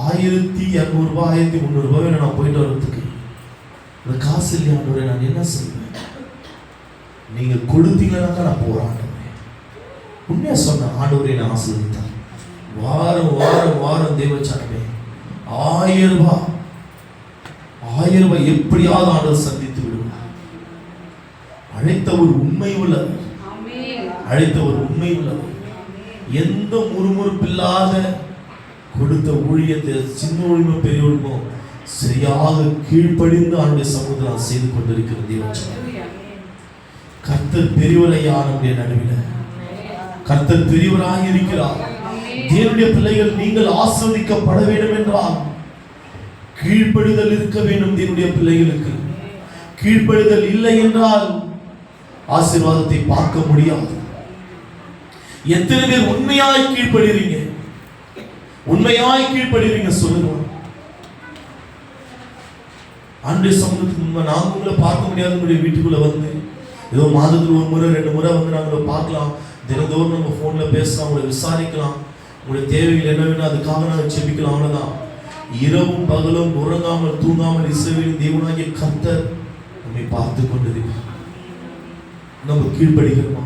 1200 ரூபாய் 1300 ரூபாய் நான் போயிட்டு வர்றதுக்கு இந்த காசு இல்லையா ஆண்டவரே, நான் என்ன செய்வேன்? நீங்க கொடுத்தீங்கன்னாக்கா நான் போறேன் ஆண்டவரே. உண்மையா சொன்ன ஆண்டவரே நான் ஆசீர்வதித்தார். வாரம் வாரம் வாரம் தேவச்சானமே 1000 ரூபாய் எப்படியாவது ஆண்டவர் சந்தித்து விடுவார். அழைத்தவர் உண்மை உள்ளவர், அழைத்தவர் உண்மை உள்ளவர். எந்த முறுமுறுப்பில்லாத கொடுத்த ஊழியத்தை சின்ன ஊழியமோ பெரிய ஊழியமோ சரியாக கீழ்ப்படிந்து ஆண்டுடைய சமூகத்தில் செய்து கொண்டிருக்கிற தேவன். கர்த்தர் பெரியவரையா நம்முடைய நடுவில், கர்த்தர் பெரியவராக இருக்கிறார். தேவனுடைய பிள்ளைகள் நீங்கள் ஆசீர்வதிக்கப்பட வேண்டும் என்றால் கீழ்ப்படிதல் இருக்க வேண்டும். தேவனுடைய பிள்ளைகளுக்கு கீழ்ப்படிதல் இல்லை என்றால் ஆசீர்வாதத்தை பார்க்க முடியாது. எத்தனை பேர் உண்மையாய் கீழ்ப்படுறீங்க? உண்மையாய் கீழ்ப்படுறீங்க சொல்லுங்க. ஆண்டுடைய சமூகத்துக்கு முன்பு நாங்க உங்களை பார்க்க முடியாது. உங்களுடைய வீட்டுக்குள்ள வந்து ஏதோ மாதத்தில் 1 முறை 2 முறை வந்து நாங்களை பார்க்கலாம். தினந்தோறும் நம்ம போன்ல பேசலாம், உங்களை விசாரிக்கலாம், உங்களுடைய தேவைகள் என்ன வேணும் அதுக்காக நாங்கள் செபிக்கலாம். அவ்வளவுதான். இரவும் பகலும் உறங்காமல் தூங்காமல் இஸ்ரவேலின் தேவனாகிய கர்த்தர் நம்மை பார்த்து கொண்டிருக்கிறார். நம்ம கீழ்ப்படுகிறோமா?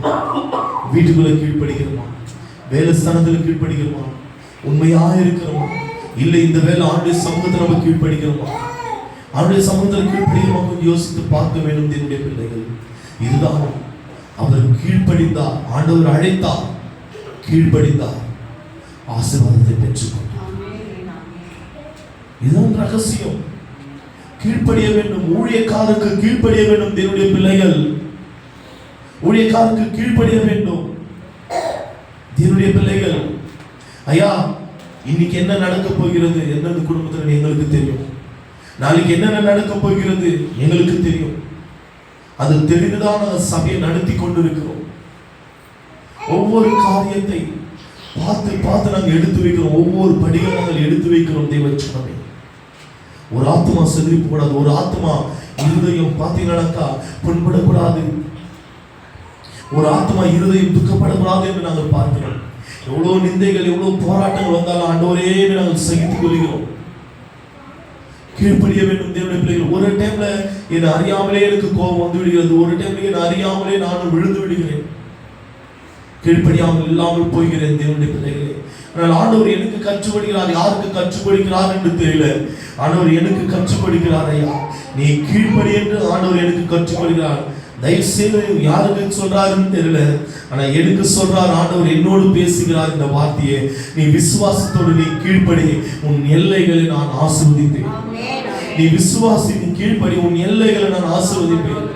வீட்டுக்குள்ள கீழ்ப்படுகிறோமா? வேலை ஸ்தானத்தில் கீழ்ப்படுகிறோமா? உண்மையா இருக்கிறோமா? இல்லை இந்த வேலை ஆண்டுடைய சமூகத்தில் நம்ம கீழ்ப்படுகிறோமா? ஆண்டுடைய சமூகத்தில் கீழ்ப்படுகிறோமா? கொஞ்சம் யோசித்து பார்க்க வேண்டும். என்னுடைய பிள்ளைகள், இதுதான் அவர் கீழ்ப்படிந்தார். ஆண்டவர் அழைத்தார், கீழ்ப்படிந்தார், ஆசீர்வாதத்தை பெற்றுக்கொண்டார். இதுதான் ரகசியம். கீழ்ப்படிய வேண்டும். ஊழியக்காரருக்கு கீழ்ப்படிய வேண்டும். தேவனுடைய பிள்ளைகள் ஊழியக்காரருக்கு கீழ்ப்படிய வேண்டும். தேவனுடைய பிள்ளைகள், ஐயா இன்னைக்கு என்ன நடக்க போகிறது என்னது குடும்பத்தில் எங்களுக்கு தெரியும். நாளைக்கு என்னென்ன நடக்க போகிறது எங்களுக்கு தெரியும். அது தெரிந்துதான் சபையை நடத்தி கொண்டிருக்கிறோம். ஒவ்வொரு காரியத்தை பார்த்து பார்த்து நாங்கள் எடுத்து வைக்கிறோம். ஒவ்வொரு படிகளை நாங்கள் எடுத்து வைக்கிறோம். தேவச்சனமே, ஒரு ஆத்மா செதறி போடாது. ஒரு ஆத்மா இருதயம் பார்த்தீங்கன்னாக்கா புண்படக்கூடாது. ஒரு ஆத்மா இருதயம் துக்கப்படக்கூடாது என்று நாங்கள் பார்க்கிறோம். எவ்வளவு நிந்தைகள் எவ்வளவு போராட்டங்கள் வந்தாலும் ஆண்டவரே நாங்கள் சகித்துக் கொள்கிறோம். கீழ்ப்படிய வேண்டும். தேவனுடைய பிள்ளைகள், ஒரு டைம்ல என்னை அறியாமலே எனக்கு கோபம் வந்து விடுகிறது. ஒரு டைம்ல என்னை அறியாமலே நானும் விழுந்து விடுகிறேன். கீழ்ப்படியாமல் இல்லாமல் போகிறேன். தேவனுடைய பிள்ளைகளே, ஆனால் ஆண்டவர் எனக்கு கற்றுக் கொடுக்கிறார். யாருக்கு கற்றுக் கொடுக்கிறார் என்று தெரியல. ஆண்டவர் எனக்கு கற்றுக் கொடுக்கிறார். ஐயா நீ கீழ்ப்படி என்று ஆண்டவர் எனக்கு கற்றுக் கொடுக்கிறார். தயவு செய்து யாருக்கு சொல்றாருன்னு தெரியல, ஆனா எனக்கு சொல்றார். ஆண்டவர் என்னோடு பேசுகிறார் இந்த வார்த்தையை. நீ விசுவாசத்தோடு நீ கீழ்ப்படி, உன் எல்லைகளை நான் ஆசீர்வதிப்பேன். நீ விசுவாசி, நீ கீழ்ப்படி, உன் எல்லைகளை நான் ஆசீர்வதிப்பேன்.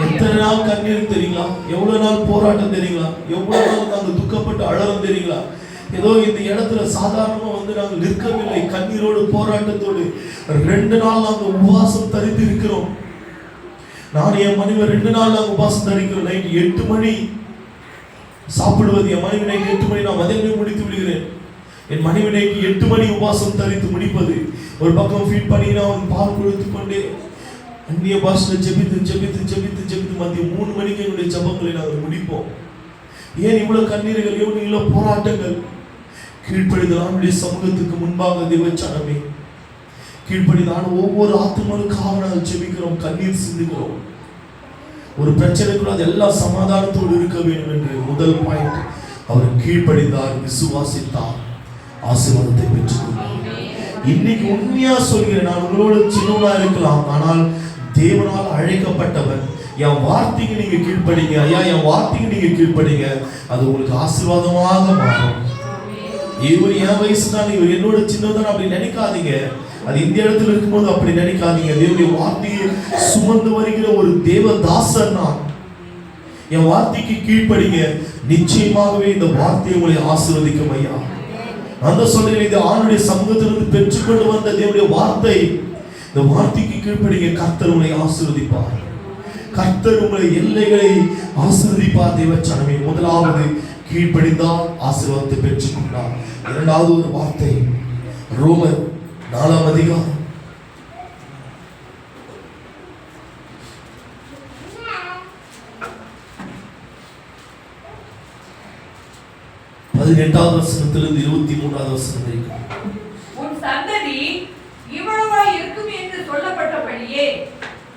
எத்தனை நாள் கண்ணீர் தெரியுங்களா? எவ்வளவு நாள் போராட்டம் தெரியுங்களா? எவ்வளவு நாள் நாங்கள் துக்கப்பட்டு அழறம் தெரியுங்களா? ஏதோ இந்த இடத்துல சாதாரணமா வந்து நாங்கள் நிற்கவில்லை. கண்ணீரோடு போராட்டத்தோடு 2 நாள் நாங்கள் உபவாசம் தரித்து இருக்கிறோம். நான் என் மனைவி 2 நாள் நாங்கள் உபவாசம் தரிக்கிறோம். நைட் 8 மணி சாப்பிடுவது. என் மனைவி நைட் 8 மணி நான் மதியம் முடித்து விடுகிறேன். என் மனைவி நைட் 8 மணி உபவாசம் தரித்து முடிப்பது. ஒரு பக்கம் ஃபீட் பண்ணி நான் பால் கொடுத்து கொண்டே அந்நிய பாஷையில் ஜெபித்து ஜெபித்து ஜெபித்து ஜெபித்து மதியம் 3 மணிக்கு என்னுடைய ஜெபங்களை நாங்கள் முடிப்போம். ஏன் இவ்வளவு கண்ணீர்கள், இவ்வளவு போராட்டங்கள்? கீழ்ப்படிதல். ஆண்டுடைய சமூகத்துக்கு முன்பாக தேவச்சனமே கீழ்ப்படிதான். ஒவ்வொரு ஆத்துமனுக்காக நாங்கள் ஜெபிக்கிறோம், கண்ணீர் சிந்துகிறோம். ஒரு பிரச்சனை கூட அது எல்லா சமாதானத்தோடு இருக்க வேண்டும் என்று முதல் பாயிண்ட். அவர் கீழ்ப்படிந்தார், விசுவாசித்தார், ஆசீர்வாதத்தை பெற்றுக்கொண்டார். இன்னைக்கு உண்மையா சொல்கிறேன், நான் உங்களோட சின்னவனா இருக்கலாம், ஆனால் தேவனால் அழைக்கப்பட்டவன். என் வார்த்தைக்கு நீங்க கீழ்ப்படிங்க ஐயா, என் வார்த்தைக்கு நீங்க கீழ்ப்படிங்க, அது உங்களுக்கு ஆசீர்வாதமாக மாறும். இவர் என் வயசு தான், இவர் என்னோட சின்னதான் அப்படி நினைக்காதீங்க. அது இந்த இடத்துல இருக்கும்போது அப்படி நினைக்காதீங்க. தேவனுடைய வார்த்தையை சுமந்து வருகிற ஒரு தேவதாசன் நான். என் வார்த்தைக்கு கீழ்ப்படிங்க, நிச்சயமாகவே இந்த வார்த்தை உங்களை ஆசீர்வதிக்கும் ஐயா. அந்த சொல்றேன், இந்த ஆணுடைய சமூகத்திலிருந்து பெற்றுக்கொண்டு வந்த தேவனுடைய வார்த்தை, இந்த வார்த்தைக்கு கீழ்ப்படிங்க, கர்த்தர் உங்களை ஆசீர்வதிப்பார். கர்த்தர் உங்களை எல்லைகளை ஆசீர்வதிப்பார். தேவச்சனமே, முதலாவது கீழ்ப்படிந்தால் ஆசீர்வாதத்தை பெற்றுக்கொண்டார். இரண்டாவது ஒரு வார்த்தை, ரோமர் 4ஆம் அதிகாரம் 18வது வசனத்திலிருந்து 23வது வசனம் வரைக்கும். உன் சந்ததி இவ்வளவாய் இருக்கும் என்று சொல்லப்பட்டபடியே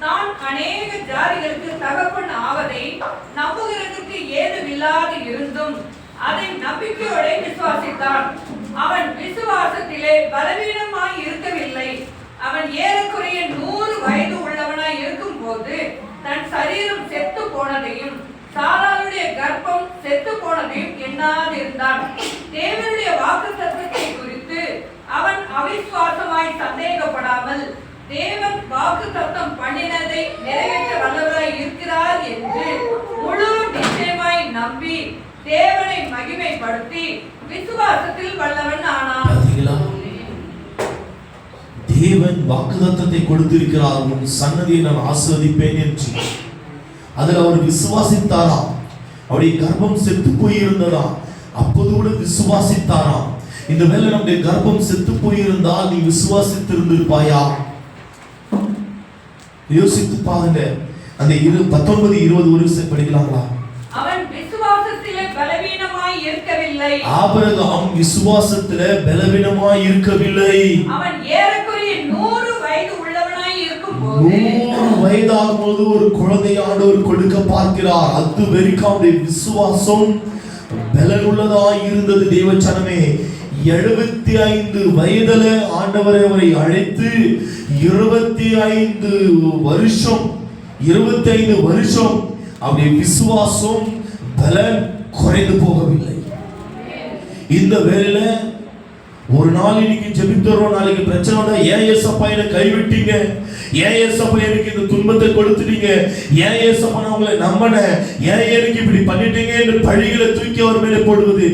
நான் அநேக ஜாதிகளுக்கு தகப்பன் ஆவதை நம்புகிறதுக்கு ஏதுமில்லாது இருந்தும் அதை நம்பிக்கையோட விசுவாசித்தான். அவன் விசுவாசத்திலே பலவீனமாய் இருக்கவில்லை. அவன் ஏறக்குறைய 100 வயது உள்ளவனாய் இருக்கும் போது தன் சரீரம் செத்து போனதையும் சாராளுடைய கர்ப்பம் செத்து போனதையும் எண்ணாதிருந்தான். தேவனுடைய வாக்குத்தத்தத்தை குறித்து அவன் அவிசுவாசமாய் சந்தேகப்படாமல் தேவன் வாக்குத்தத்தம் பண்ணினதை நிறைவேற்ற வல்லவராய் இருக்கிறார் என்று முழு நிச்சயமாய் நம்பி தேவனை மகிமைப்படுத்தி விசுவாசத்தில் வல்லவன் ஆனான். தேவன் வாக்குத்தத்தத்தை கொடுத்திருக்கிறார், உன் சன்னதியை நான் ஆசீர்வதிப்பேன் என்று. அதில் அவர் விசுவாசித்தாராம். அவருடைய கர்ப்பம் செத்து போயிருந்ததா, அப்போது கூட விசுவாசித்தாராம். இந்த வேளை நம்முடைய கர்ப்பம் செத்து போயிருந்தால் நீ விசுவாசித்திருந்திருப்பாயா? யோசித்து பாருங்க. அந்த 19-20 வருஷம் படிக்கலாங்களா? அவன் விசுவாசத்திலே பலவீனமாய் இருக்கவில்லை. ஆபிரகாம் விசுவாசத்திலே பலவீனமாய் இருக்கவில்லை. அவன் ஏறக்குறைய 100 வயது உள்ளவனாய் இருக்கும்போது 100 வயதாகும்போது ஒரு குழந்தை ஆண்டவர் கொடுக்க பார்க்கிறார். அது வரைக்கும் அவருடைய விசுவாசம் பலனுள்ளதாய் இருந்தது. தேவச்சனமே, 75 வயதுல ஆண்டவர் அவரை அழைத்து 25 வருஷம் அவருடைய விசுவாசம் பலன் குறைந்து போகவில்லை. இந்த வேளையில ஒரு நாள் இன்னைக்கு ஜெபித்தோம், நாளைக்கு பிரச்சனை, ஏன் ஏசப்பா என்னை கைவிட்டீங்க, ஏன் ஏசப்பா எனக்கு இந்த துன்பத்தை கொடுத்துட்டீங்க, ஏன் ஏசப்பா நான் உங்களை நம்பினேன், ஏன் எனக்கு இப்படி பண்ணிட்டீங்க என்று பழிகளை தூக்கி அவர் மேலே போடுவது.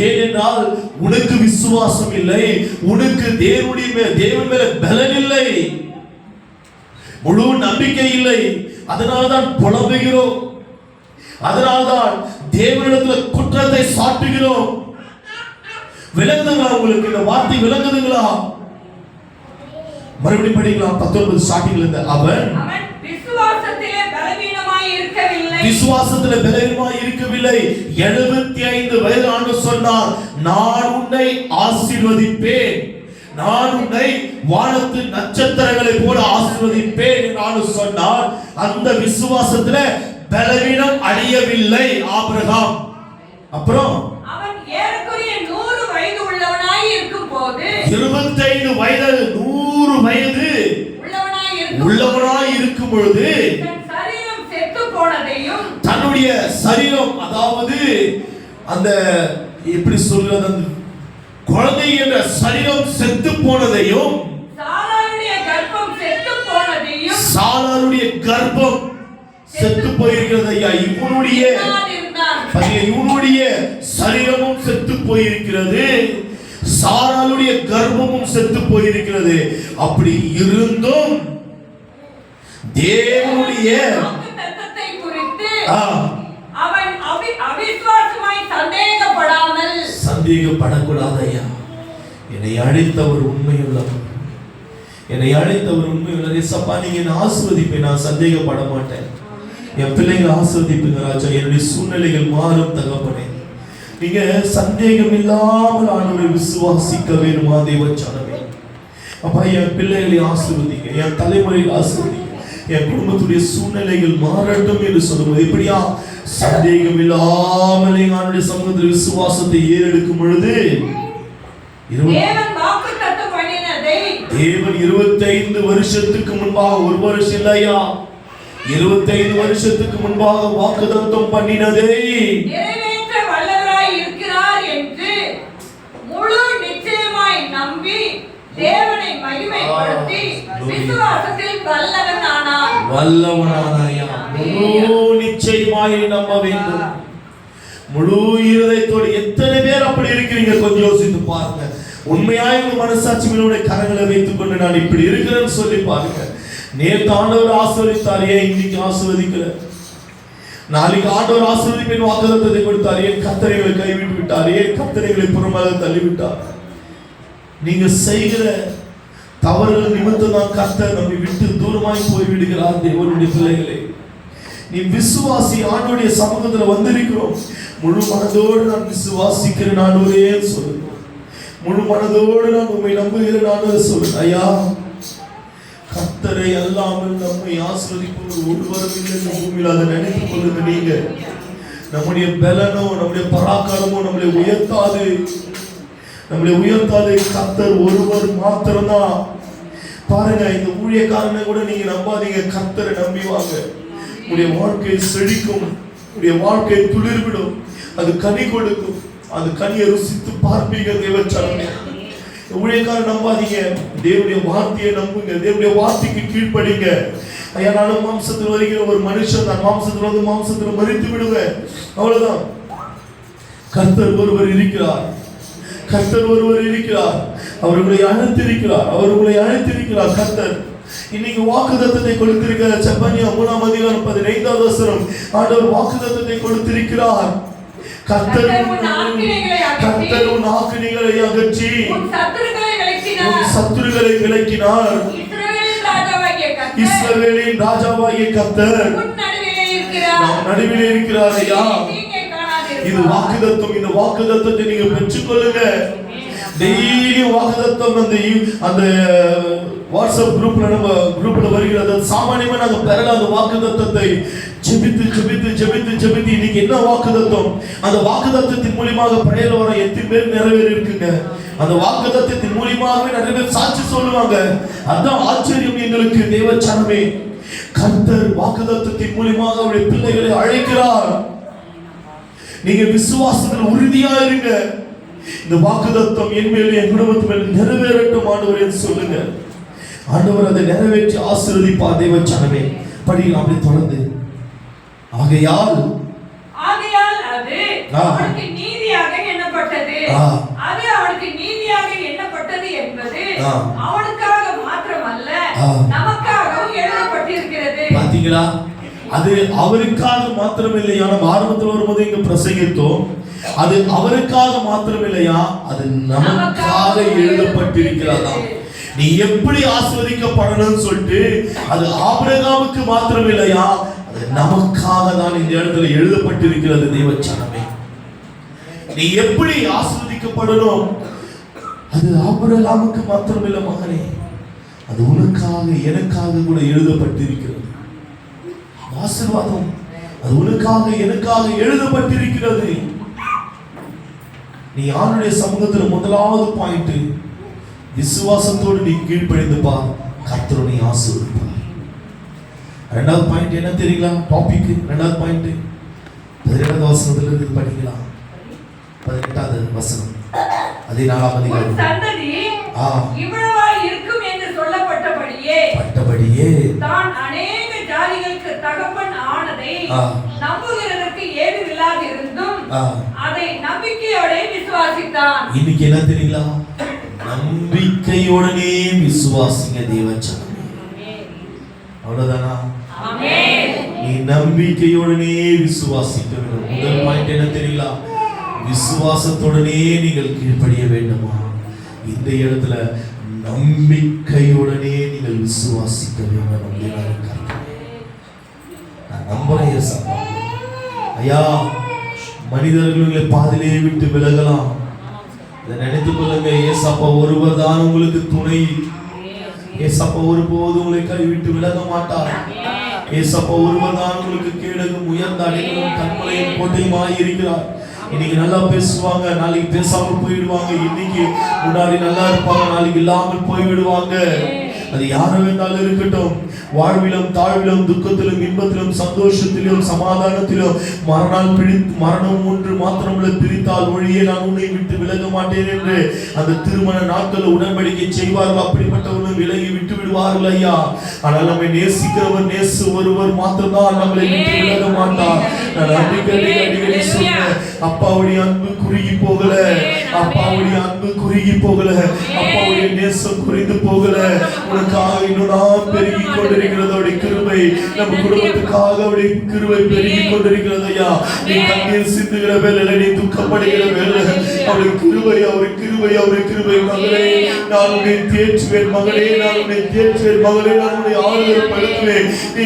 ஏனென்றால் உனக்கு விசுவாசம் இல்லை, உனக்கு தேவன் மேல பலன் இல்லை, முழு நம்பிக்கை இல்லை. அதனால்தான் புலம்புகிறோம், அதனால்தான் தேவனிடத்தில் குற்றத்தை சாட்டுகிறோம். விளங்குதுங்களா உங்களுக்கு இந்த வார்த்தை? விளங்குதுங்களா? மறுபடியும் படிக்கலாம். 19 ஸ்டார்டிங்ல இருந்து. அவன் விசுவாசத்திலே பலவீனமாய் இருக்கவில்லை. 75 வயது ஆண்டு சொன்னார், நான் உன்னை ஆசீர்வதிப்பேன், நான் உன்னை வானத்து நட்சத்திரங்களை போல ஆசீர்வதிப்பேன் என்று சொன்னார். அந்த விசுவாசத்திலே பலவீனம் அடையவில்லை ஆபிரகாம். அப்புறம் அவன் ஏறக்குறைய 100 வயது உள்ளவனாய் இருக்கும்போது 25 வயது 100 வயது உள்ளவனாய் இருக்கும் பொழுது தன் சரீரம் செத்து போனதையும், தன்னுடைய சரீரம், அதாவது அந்த எப்படி சொல்றது, அந்த குழந்தை என்ற சரீரம் செத்து போனதையும், சாராளுடைய கர்ப்பம் செத்து போனதையும், சாராளுடைய கர்ப்பம் செத்து போயிருக்கிறது ஐயா. இவனுடைய சரீரமும் செத்து போயிருக்கிறது, சாராளுடைய கர்ப்பமும் செத்து போயிருக்கிறது. அப்படி இருந்தும் தேவனுடைய வாக்குத்தத்தத்தை குறித்து அவன் அவிசுவாசமாய் சந்தேகப்படக்கூடாது ஐயா. என்னை அழைத்தவர் உண்மையுள்ளவர், என்னை அழைத்தவர் உண்மையுள்ளவர். ஏசப்பா நீங்க என்ன ஆசீர்வதிப்பேன், நான் சந்தேகப்பட மாட்டேன். என் பிள்ளைகளை ஆசீர்வதிப்புங்க ராஜா. என்னுடைய சூழ்நிலைகள் மாறும் தகப்பனே. நீங்க சந்தேகம் இல்லாமல் ஆண்டவரை விசுவாசிக்க வேணுமா தேவச்சனமே? அப்பா என் பிள்ளைகளை ஆசீர்வதிங்க, என் தலைமுறையில் ஆசீர்வதிங்க, என் குடும்பத்துடைய சூழ்நிலைகள் மாறட்டும் என்று சொல்லும்போது எப்படியா சந்தேகம் இல்லாமல் எங்களுடைய சமூகத்தில் விசுவாசத்தை ஏறெடுக்கும் பொழுது தேவன் 25 வருஷத்துக்கு முன்பாக, ஒரு வருஷம் இல்லையா, 25 வருஷத்துக்கு முன்பாக வாக்குத்தத்தம் பண்ணினதை நிறைவேற்ற வல்லவராய் இருக்கிறார் என்று முழு நிச்சயமாய் நம்பி தேவனை மகிமைப்படுத்தி விசுவாசத்தில் வல்லவனானாயா. முழு நிச்சயமாய் நம்ப வேண்டும், முழு இருதயத்தோடு. எத்தனை பேர் அப்படி இருக்கிறீங்க? கொஞ்சம் யோசித்து பாருங்க. உண்மையாய் உங்க மனசாட்சிகளோட கரங்களை வைத்துக் கொண்டு நான் இப்படி இருக்கிறேன்னு சொல்லி பாருங்க. நேற்று ஆண்டவர் ஆசீர்வதித்தார், ஏன் இன்னைக்கு ஆசீர்வதிக்கல? நாளைக்கு ஆண்டவர் ஆசீர்வதிப்பின் வாக்குத்தத்தத்தை கொடுத்தார், ஏன் கர்த்தரைகளை கைவிட்டு விட்டார்? ஏன் கர்த்தரைகளை புறமாக தள்ளிவிட்டார்? நீங்க செய்கிற தவறுகள் நிமித்தம் தான் கர்த்தர் நம்மை விட்டு தூரமாய் போய் விடுகிறார். தேவனுடைய பிள்ளைகளே, நீ விசுவாசி. ஆண்டவருடைய சமூகத்துல வந்திருக்கிறோம். முழு மனதோடு நான் விசுவாசிக்கிறேன் ஆண்டவரே சொல்லுங்க. முழு மனதோடு நான் உண்மை நம்புகிறேன் ஆண்டவரே சொல்லுங்க. ஐயா, கர்த்தரை அல்லாமல் நம்மை ஆசீர்வதிப்பவர் ஒருவரும் இல்லை இந்த பூமியில். அதை நினைத்துக் கொள்ளுங்க. நீங்க நம்முடைய பலனோ நம்முடைய பராக்கிரமோ நம்மளை உயர்த்தாது, நம்மளை உயர்த்தாது. கர்த்தர் ஒருவர் மாத்திரம்தான். பாருங்க, இந்த ஊழியக்காரனை கூட நீங்க நம்பாதீங்க, கர்த்தரை நம்பி வாங்க. உடைய வாழ்க்கை செழிக்கும், உடைய வாழ்க்கை துளிர்விடும், அது கனி கொடுக்கும். அந்த கனியை ருசித்து பார்ப்பீங்க. தேவச்சனமே, ஊழியக்காரன் நம்பாதீங்க, தேவனுடைய வார்த்தையை நம்புங்க, தேவனுடைய வார்த்தைக்கு கீழ்ப்படிங்க. ஐயா, நானும் மாம்சத்தில் வருகிற ஒரு மனுஷன், நான் மாம்சத்தில் வந்து மாம்சத்தில் மறித்து விடுவேன், அவ்வளவுதான். கர்த்தர் ஒருவர் இருக்கிறார், கர்த்தர் ஒருவர் இருக்கிறார். அவர்களை அழைத்திருக்கிறார், அவர்களை அழைத்திருக்கிறார் கர்த்தர். இன்னைக்கு வாக்குத்தத்தத்தை கொடுத்திருக்கிறார். செப்பனியா 3ஆம் அதிகாரம் 15வது வசனம், ஆண்டவர் வாக்குத்தத்தத்தை கொடுத்திருக்கிறார். கர்த்தர் உன் ஆக்கினைகளை அகற்றி உன் சத்துருக்களை விலக்கினார். இஸ்ரவேலின் ராஜாவாகிய கர்த்தர் நம் நடுவிலே இருக்கிறார். ஐயா, இது வாக்குத்தத்தம். இந்த வாக்குத்தத்தத்தை நீங்க பெற்றுக்கொள்ளுங்க. டெய்லி வாக்குத்தத்தம் அந்த வாட்ஸ்அப் குரூப்ல நம்ம குரூப்ல வருகிறது. சாமானியமா நாங்க பெறல அந்த வாக்குத்தத்தத்தை. ஜெபித்து ஜெபித்து ஜெபித்து ஜெபித்து இன்னைக்கு என்ன வாக்குத்தத்தம்? அந்த வாக்குத்தத்தத்தின் மூலமாக பழைய வர எத்தனை பேர் நிறைவேறி இருக்குங்க. அந்த வாக்குத்தத்தத்தின் மூலமாகவே நிறைய பேர் சாட்சி சொல்லுவாங்க. அதான் ஆச்சரியம் எங்களுக்கு. தேவச்சனமே, கர்த்தர் வாக்குத்தத்தத்தின் மூலமாக அவருடைய பிள்ளைகளை அழைக்கிறார். நீங்க விசுவாசத்தில் உறுதியா இருங்க. இந்த வாக்குத்தத்தம் என் மேல் என் குடும்பத்து மேல் நிறைவேறட்டும் ஆண்டவரே சொல்லுங்க. ஆண்டவர் அதை நிறைவேற்றி ஆசீர்வதிப்பார். தேவச்சனமே, படிக்கலாம் அப்படி தொடர்ந்து. ஆகையால் அது அவனுக்கு நீதியாக எண்ணப்பட்டது. அது அவனுக்கு நீதியாக எண்ணப்பட்டது என்பது அவனுக்காக மாத்திரமல்ல, நமக்காகவும் எழுதப்பட்டிருக்கிறது. பாத்தீங்களா? அது அவருக்காக மாத்திரம் இல்லையா? நம்ம ஆரம்பத்தில் வரும்போது இங்க பிரசங்கித்தோம். அது அவருக்காக மாத்திரம் இல்லையா, அது நமக்காக எழுதப்பட்டிருக்கிறதா. நீ எப்படி ஆசீர்வதிக்கப்படணும்னு சொல்லிட்டு அது ஆபிரகாமுக்கு மாத்திரம் இல்லையா, அது நமக்காக தான் இந்த இடத்துல எழுதப்பட்டிருக்கிறது. தேவச்சனமே, நீ எப்படி ஆசீர்வதிக்கப்படணும், அது ஆபிரகாமுக்கு மாத்திரம் இல்லை மகனே, அது உனக்காக எனக்காக கூட எழுதப்பட்டிருக்கிறது. ஆசீர்வாதம் அது உனக்காக எனக்காக எழுதப்பட்டிருக்கிறது. நீ ஆண்டவருடைய சமூகத்தில் முதலாவது பாயிண்ட், விசுவாசத்தோடு நீ கீழ்ப்படிந்து பார், கர்த்தர் உன்னை ஆசீர்வதிப்பார். இரண்டாவது பாயிண்ட் என்ன தெரியுங்களா? டாபிக் இரண்டாவது பாயிண்ட் 17வது வசனத்துல இருந்து படிக்கலாம். 18வது வசனம், அதே 4ஆம் அதிகாரம். சந்ததி இவ்வளவாய் இருக்கும் என்று சொல்லப்பட்டபடியே தான் அநேக ஜாதிகளுக்கு தகப்பன் ஆனதை நம்புகிறதற்கு ஏதுவில்லாது இருந்தும் அதை நம்பிக்கையோட விசுவாசித்தான். இன்னைக்கு என்ன தெரியுங்களா? நம்பிக்கையோடனே விசுவாசிங்க தேவச்சனமே. அவ்வளவுதானா? நீ நம்பிக்கையோடனே விசுவாசிக்க வேண்டும். முதல் பாயிண்ட் என்ன தெரியுங்களா? விசுவாசத்துடனே நீங்கள் கீழ்ப்படிய வேண்டுமா? இந்த இடத்துல நம்பிக்கையுடனே நீங்கள் விசுவாசிக்க வேண்டும். நான் நம்புறேன் ஏசப்பா. ஐயா, மனிதர்களை பாதிலே விட்டு விலகலாம், இதை நினைத்துக் கொள்ளுங்க. ஏசப்பா ஒருவர் தான் உங்களுக்கு துணை. ஏசப்பா ஒருபோதும் உங்களை கைவிட்டு விலக மாட்டார். ஏசப்பா ஒருவர் தான் உங்களுக்கு கேடகம் உயர்ந்த அடைகளும் கண்மலையும் கோட்டையுமாய் இருக்கிறார். இன்னைக்கு நல்லா பேசுவாங்க, நாளைக்கு பேசாம போயிடுவாங்க. இன்னைக்கு முன்னாடி நல்லா இருப்பாங்க, நாளைக்கு இல்லாமல் போய்விடுவாங்க. அது யார வேண்டாலும் இருக்கட்டும். வாழ்விலும் தாழ்விலும் துக்கத்திலும் இன்பத்திலும் சந்தோஷத்திலும் சமாதானத்திலும் மரணம் ஒன்று மாத்திரமல்ல பிரித்தால் ஒழியே நான் உன்னை விட்டு விலக மாட்டேன் என்று அந்த திருமண நாட்கள் உடன்படிக்கை செய்வார்கள். அப்படிப்பட்டவர்களும் விலகி விட்டு விடுவார்கள் ஐயா. ஆனால் நம்மை நேசிக்கிறவர் நேசு ஒருவர் மாத்திரம்தான் நம்மளை விட்டு விலக மாட்டார். நான் அடிக்கடி சொன்னேன், அப்பாவுடைய அன்பு குறுகி போகல, அப்பாவுடைய அன்பு குறுகி போகல, அப்பாவுடைய நேசம் குறைந்து போகல. உனக்காக இன்னும் நான் பெருகி கொண்டிருக்கிறது அவருடைய கிருபை. நம்ம குடும்பத்துக்காக அவருடைய கிருபை பெருகி கொண்டிருக்கிறது ஐயா. நீ கண்ணீர் சிந்துகிற வேலை, நீ துக்கப்படுகிற வேலை, அவருடைய கிருபை, அவருடைய கிருபை, அவருடைய கிருபை. மகளே நான் உன்னை தேற்றுவேன், மகளே நான் உன்னை தேற்றுவேன், மகளே நான் உன்னை ஆறுதல் படுத்துவேன். நீ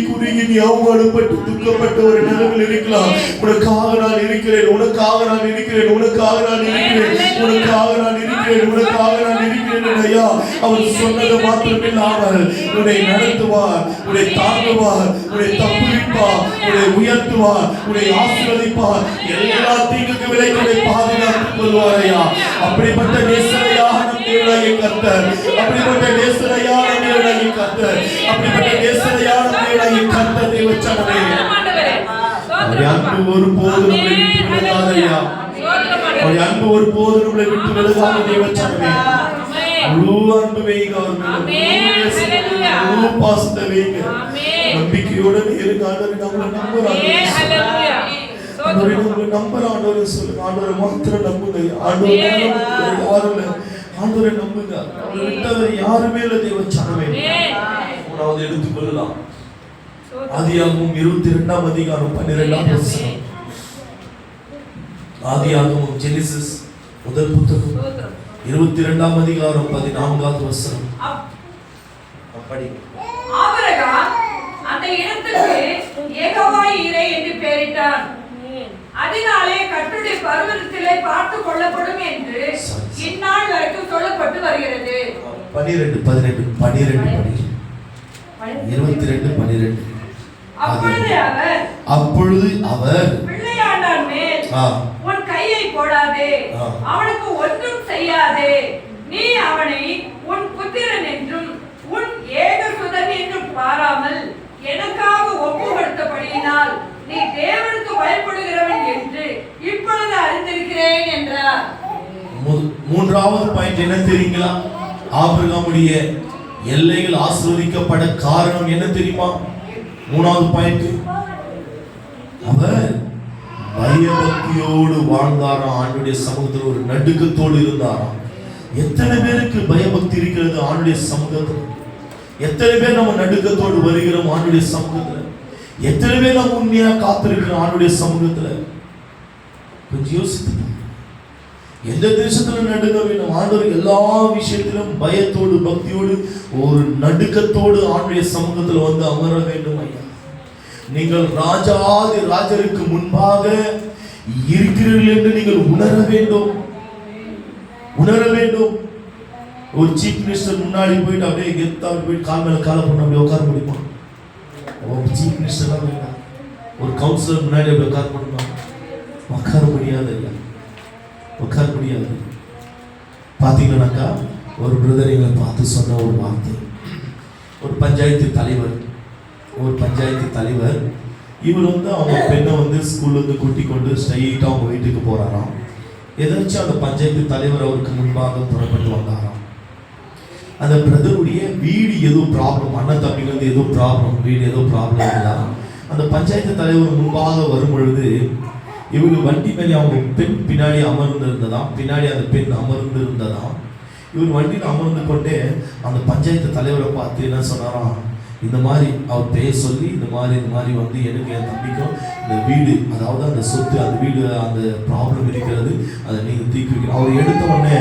குறுகி நீ அவமானப்பட்டு துக்கப்பட்ட ஒரு நிலையில் இருக்கலாம். உனக்காக நான் இருக்கிறேன், உனக்காக நான் இருக்கிறேன், உனக்காக நான் இருக்கிறேன், உனக்காக நான் இருக்கிறேன், உனக்காக நான் இருக்கிறேன் ஐயா. அவர் சொன்னது மாத்திரமில்லாமல் உன்னை நடத்துவார், உன்னை தாங்குவார், உன்னை தப்புவிப்பார், உன்னை உயர்த்துவார், உன்னை ஆசீர்வதிப்பார். எல்லா தீங்குக்கு விலைகளை பாதுகாத்துக் கொள்வார் ஐயா. அப்படிப்பட்ட நேசரையாக நம் தேவனாகிய கர்த்தர், அப்படிப்பட்ட நேசரையாக நம் தேவனாகிய கர்த்தர், அப்படிப்பட்ட நேசரையாக நம் தேவனாகிய கர்த்தர் தேவச்சனமே. அவருடைய அன்பு ஒருபோதும் நம்மை விட்டு விலகாது ஐயா. அவருடைய அன்பு ஒருபோதும் நம்மை விட்டு விலகாது தேவச்சனமே. முழு அன்பு வைங்க, முழு பாசத்தை வைங்க, நம்பிக்கையோடு இருங்க. ஆண்டவரே நம்மளை நம்புறாங்க, ஆண்டவரே நம்மளை நம்புறாங்க. ஆண்டவரே சொல்லுங்க, ஆண்டவரை மாத்திரம் நம்புங்க. ஆண்டவரே யாரும் இல்லை, ஆண்டவரை நம்புங்க. அவரை விட்டவர் யாருமே இல்லை தேவச்சனமே. மூணாவது எடுத்துக்கொள்ளலாம். ஆதியாகமம் 22ஆம் அதிகாரம் 12ஆம் வசனம். ஆதியாகமம் ஜெனிசிஸ் முதல் புத்தகம் 22ஆம் அதிகாரம் 14வது வசனம். ஆபிரகாம் அந்த இடத்துக்கு யெகோவா ஈரே என்று பெயரிட்டான். அதனாலே கர்த்தருடைய பர்வதத்திலே பார்த்து கொள்ளப்படும் என்று இந்நாள் வரைக்கும் சொல்லப்பட்டு வருகிறது. 22:12 அப்பொழுது அவர் பிள்ளையாண்டான் மேல் உன் கையை போடாதே, அவனுக்கு ஒன்றும் செய்யாதே. நீ அவனை உன் புத்திரன் என்றும் உன் ஏகசுதன் என்றும் பாராமல் எனக்காக ஒப்பு கொடுத்தபடியினால் நீ தேவனுக்கு பயப்படுகிறவன் என்று இப்பொழுது அறிந்திருக்கிறேன் என்றார். மூன்றாவது பாயிண்ட் என்ன தெரியுங்களா? ஆபிரகாமுடைய எல்லைகள் ஆசீர்வதிக்கப்பட காரணம் என்ன தெரியுமா? மூணாவது பாயிண்ட், அவர் பயபக்தியோடு வாழ்ந்தாராம். ஆண்டுடைய சமூகத்தில் ஒரு நடுக்கத்தோடு இருந்தாராம். எத்தனை பேருக்கு பயபக்தி இருக்கிறது ஆண்டுடைய சமூகத்தில்? எத்தனை பேர் நம்ம நடுக்கத்தோடு வருகிறோம் ஆண்டுடைய சமூகத்தில்? எத்தனை பேர் நம்ம உண்மையா காத்திருக்கிறோம் ஆண்டுடைய சமூகத்தில்? கொஞ்சம் யோசித்து, எந்த தேசத்துல நடுங்க வேணும்? ஆண்டவர் எல்லா விஷயத்திலும் பயத்தோடு பக்தியோடு ஒரு நடுக்கத்தோடு ஆண்டுடைய சமூகத்தில் வந்து அமர வேண்டும் ஐயா. நீங்கள் ராஜாதி ராஜருக்கு முன்பாக இருக்கிறீர்கள் என்று நீங்கள் உணர வேண்டும், உணர வேண்டும். ஒரு சீஃப் மினிஸ்டர் முன்னாடி போயிட்டு அப்படியே கெத்தா போயிட்டு கால் மேல காலை போட்டு அப்படியே உட்கார முடியுமா? ஒரு சீஃப் மினிஸ்டர் தான் வேண்டாம். ஒரு கவுன்சிலர் முன்னாடி அப்படியே உட்கார முடியுமா? உட்கார முடியாது ஐயா, உட்கார முடியாது. பார்த்தீங்கன்னாக்கா ஒரு பிரதர் எங்களை பார்த்து சொன்ன ஒரு வார்த்தை, ஒரு பஞ்சாயத்து தலைவர் இவர் வந்து அவங்க பெண்ணை வந்து ஸ்கூல்ல இருந்து கூட்டி கொண்டு ஸ்ட்ரைட்டா அவங்க வீட்டுக்கு போறாராம். எதாச்சும் அந்த பஞ்சாயத்து தலைவர் அவருக்கு முன்பாக புறப்பட்டு வந்தாராம். அந்த பிரதருடைய வீடு ஏதோ ப்ராப்ளம், அண்ணன் தம்பிக்கு வந்து ஏதோ ப்ராப்ளம், வீடு ஏதோ ப்ராப்ளம் இல்லையா. அந்த பஞ்சாயத்து தலைவர் முன்பாக வரும் பொழுது இவங்க வண்டி மேலே அவங்க பெண் பின்னாடி அமர்ந்திருந்ததாம், பின்னாடி அந்த பெண் அமர்ந்திருந்ததாம். இவர் வண்டியில் அமர்ந்து கொண்டே அந்த பஞ்சாயத்து தலைவரை பார்த்து என்ன சொன்னாராம், இந்த மாதிரி அவர் பெயர் சொல்லி இந்த மாதிரி வந்து எனக்கு என் தம்பிக்கும் இந்த வீடு, அதாவது அந்த சொத்து, அந்த வீடு, அந்த ப்ராப்ளம் இருக்கிறது, அதை நீங்கள் தீர்க்க வைக்கணும். அவர் எடுத்த உடனே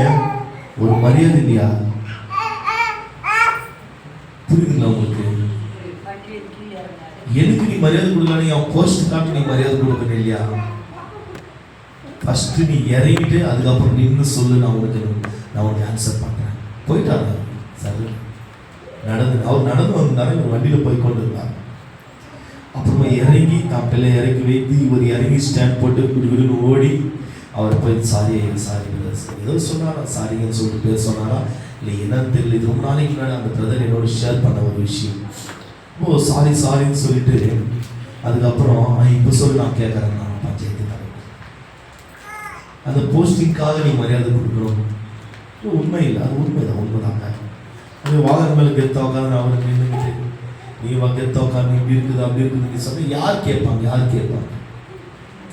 ஒரு மரியாதை இல்லையா? புரியுதுங்களா உங்களுக்கு? எனக்கு நீ மரியாதை கொடுக்கல, அவன் போஸ்ட் காட்டு நீ மரியாதை கொடுக்கணும் இல்லையா? ஃபர்ஸ்ட் நீ இறங்கிட்டு அதுக்கப்புறம் நின்று சொல்லு, நான் உனக்கு ஆன்சர் பண்ணுறேன். போயிட்டாங்க சார். அவர் நடந்து வந்தார். இவர் வண்டியில் போய் கொண்டு இருந்தார். அப்புறமா இறங்கி தான் பிள்ளை இறக்கி வைத்து இவர் இறங்கி ஸ்டாண்ட் போட்டு விடுவிடுன்னு ஓடி அவர் போய் சாரி ஏதோ சொன்னாரா, சாரிங்கன்னு சொல்லிட்டு பேர் சொன்னாரா இல்லை என்னன்னு தெரியல. இது ரொம்ப நாளைக்கு முன்னாடி அந்த பிரதர் என்னோட ஷேர் பண்ண ஒரு விஷயம். ஓ சாரின்னு சொல்லிட்டு அதுக்கப்புறம் இப்போ சொல்லி நான் கேட்குறேன், நான் பஞ்சாயத்து தலைவர் அந்த போஸ்டிங்காக நீ மரியாதை கொடுக்கணும். உண்மை இல்லை, அது உண்மைதாங்க. அது வாகன மேலே கெத்த உட்காந்து அவருக்கு நின்றுக்கிட்டு நீ கெத்த உட்காந்து இப்படி இருக்குது அப்படி இருக்குதுன்னு சொன்னால் யார் கேட்பாங்க?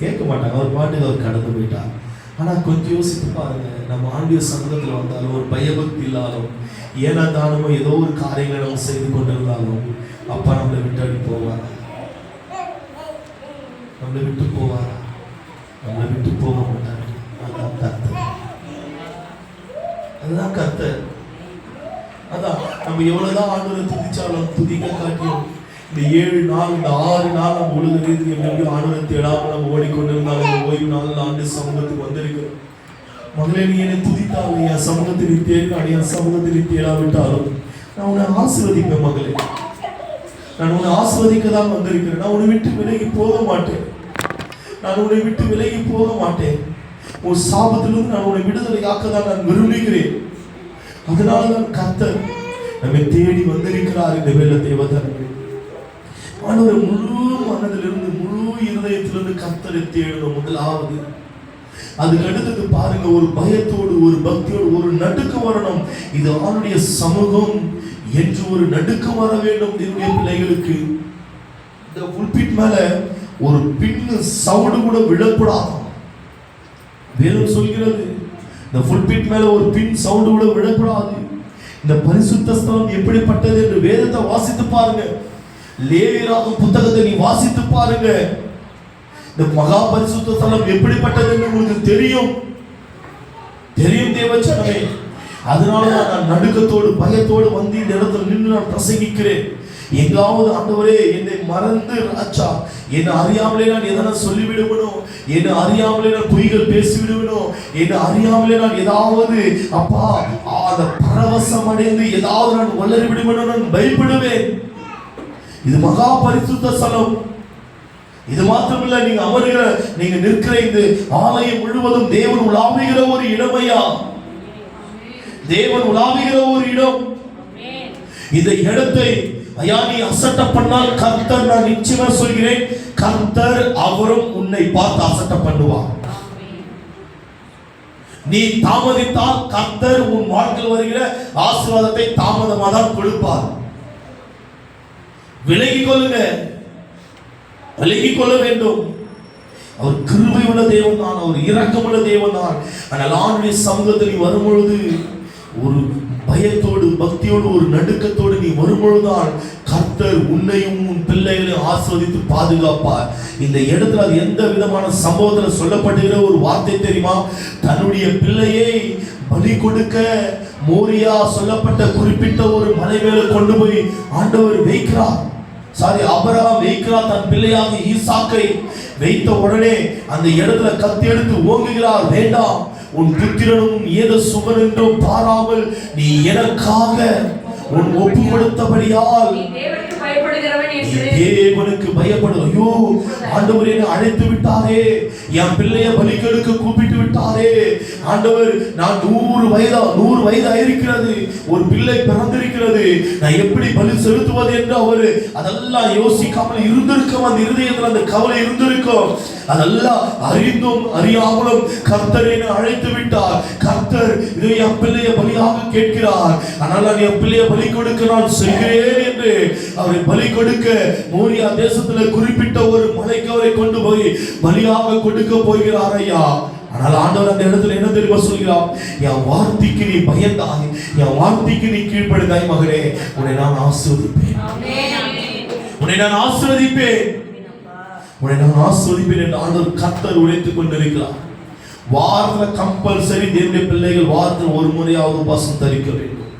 கேட்க மாட்டாங்க. அவர் பாட்டுக்கு அவர் கடந்து போயிட்டார். ஆனால் கொஞ்சம் யோசித்து பாருங்க, நம்ம ஆண்டிய சமூகத்தில் வந்தாலும் ஒரு பயபக்தி இல்லாலும் ஏன்னா தானமோ ஏதோ ஒரு காரியங்களை நம்ம செய்து கொண்டிருந்தாலும் அப்பா நம்மளை விட்டு போவார், நம்மளை விட்டு போக மாட்டார். அதுதான் கர்த்தர். அதான் நம்ம எவ்வளவுதான் ஆண்டவரை துதிச்சாலும் துதிக்க காட்டியும் இந்த 7 நாள் இந்த 6 நாள் நம்ம உலக ரீதியில் ஆண்டவரை தேடாமல் நம்ம ஓடிக்கொண்டிருந்தாலும் இந்த ஓய்வு நாள் ஆண்டு சமூகத்துக்கு வந்திருக்கிறோம். மகளே, நீ என்னை துதித்தாலும் என் சமூகத்தை நீ தேடினாலும் என் சமூகத்தை நீ தேடாவிட்டாலும் நான் உன்னை ஆசீர்வதிப்பேன். மகளே, நான் உன்னை ஆசீர்வதிக்க தான் வந்திருக்கிறேன். நான் உன்னை விட்டு விலகி போக மாட்டேன். உன் சாபத்திலிருந்து நான் உன்னை விடுதலையாக்க தான் நான் விரும்புகிறேன். அதனால தான் கர்த்தர் நம்மை தேடி வந்திருக்கிறார். இந்த வேலை தேவதன் ஆண்டவர் முழு மனதிலிருந்து முழு இருதயத்திலிருந்து கர்த்தரை தேடணும். முதலாவது அதுக்கு அடுத்தது பாருங்க, ஒரு பயத்தோடு ஒரு பக்தியோடு ஒரு நடுக்கம் வரணும். இது அவனுடைய சமூகம் என்று ஒரு நடுக்கம் வர வேண்டும். என்னுடைய பிள்ளைகளுக்கு இந்த புல்பிட் மேல ஒரு பின்னு சவுடு கூட விழக்கூடாது. வேதம் சொல்கிறது இந்த புல்பிட் மேல ஒரு பின் சவுண்டு கூட விழக்கூடாது. இந்த பரிசுத்த ஸ்தலம் எப்படிப்பட்டது என்று வேதத்தை வாசித்து பாருங்க. லேவியராகம புத்தகத்தை நீ வாசித்து பாருங்க. இந்த மகா பரிசுத்த ஸ்தலம் எப்படிப்பட்டது என்று உங்களுக்கு தெரியும் தேவச்சனமே. அதனாலதான் நான் நடுக்கத்தோடு பயத்தோடு வந்து இந்த இடத்துல நின்று நான் பிரசங்கிக்கிறேன். எங்காவது ஆண்டவரே என்னை மறந்து ராஜா, என்னை அறியாமலே நான் எதனா சொல்லிவிடுவனும், என்னை அறியாமலே நான் பொய்கள் பேசிவிடுவனும், என்னை அறியாமலே நான் ஏதாவது அப்பா அந்த பரவசம் அடைந்து ஏதாவது நான் வளரி விடுவனும் நான் பயப்படுவேன். இது மகா பரிசுத்த ஸ்தலம். இது மாத்திரமில்லை, நீங்க அமர்கிற நீங்க நிற்கிற இந்த ஆலயம் முழுவதும் தேவன் உலாவுகிற ஒரு இடமையா, தேவன் உலாவுகிற ஒரு இடம். இந்த இடத்தை ஐயா நீ அசட்ட பண்ணால் கர்த்தர், நான் நிச்சயமா சொல்கிறேன், கர்த்தர் அவரும் உன்னை பார்த்து அசட்ட பண்ணுவார். நீ தாமதித்தால் கர்த்தர் உன் வாழ்க்கையில் வருகிற ஆசீர்வாதத்தை தாமதமாக தான் கொடுப்பார். விலகிக் கொள்ள வேண்டும். அவர் கிருபை உள்ள தேவன் தான், அவர் இரக்கமுள்ள தேவன் தான். ஆனால் ஆண்டுடைய சமூகத்தில் வரும்பொழுது ஒரு பயத்தோடு பக்தியோடு ஒரு நடுக்கத்தோடு நீ வரும்பொழுதுதான் கர்த்தர் உன்னையும் உன் பிள்ளைகளையும் ஆசீர்வதித்து பாதுகாப்பார். இந்த இடத்துல அது எந்த விதமான சம்பவத்தில் சொல்லப்படுகிற ஒரு வார்த்தை தெரியுமா? தன்னுடைய பிள்ளையை பலி கொடுக்க மோரியா சொல்லப்பட்ட குறிப்பிட்ட ஒரு மலை மேல கொண்டு போய் ஆண்டவர் வைக்கிறார். ஆபிரகாம் வைக்கிறார் தன் பிள்ளையாக ஈசாக்கை. வைத்த உடனே அந்த இடத்துல கத்தி எடுத்து ஓங்குகிறார். வேண்டாம், உன் புத்திரனும் ஏதோ சுமன் என்றும் பாராமல் நீ எனக்காக உன் ஒப்பு கொடுத்தபடியால் தேவனுக்கு பயப்படும். ஐயோ ஆண்டவர் என்னை அழைத்து விட்டாரே, என் பிள்ளைய பலிகளுக்கு கூப்பிட்டு விட்டாரே. ஆண்டவர், நான் 100 வயது ஆயிருக்கிறது, ஒரு பிள்ளை பிறந்திருக்கிறது, நான் எப்படி பலி செலுத்துவது என்று அவர் அதெல்லாம் யோசிக்காமல் இருந்திருக்கும். அந்த இருதயத்தில் அந்த கவலை இருந்திருக்கும். அதெல்லாம் அறிந்தும் அறியாமலும் கர்த்தர் என்னை அழைத்து விட்டார். கர்த்தர் இதை என் பிள்ளைய பலியாக கேட்கிறார். ஆனால் நான் என் பிள்ளைய பலி கொடுக்க நான் செய்கிறேன் என்று அவரை பலி கொடுக்க மோரியா தேசத்துல குறிப்பிட்ட ஒரு மலைக்கு அவரை கொண்டு போய் பலியாக கொடுக்க போகிறார் ஐயா. ஆனால் ஆண்டவர் அந்த இடத்துல என்ன தெரியுமா சொல்கிறார்? என் வார்த்தைக்கு நீ பயந்தாய், என் வார்த்தைக்கு நீ கீழ்ப்படிந்தாய் மகனே, உன்னை நான் ஆசீர்வதிப்பேன், உன்னை நான் ஆசீர்வதிப்பேன் என்று ஆண்டவர் கர்த்தர் உரைத்துக் கொண்டிருக்கிறார். வாரத்தில் கம்பல்சரி தேவனுடைய பிள்ளைகள் வாரத்தில் ஒரு முறையாவது உபவாசம் தரிக்க வேண்டும்.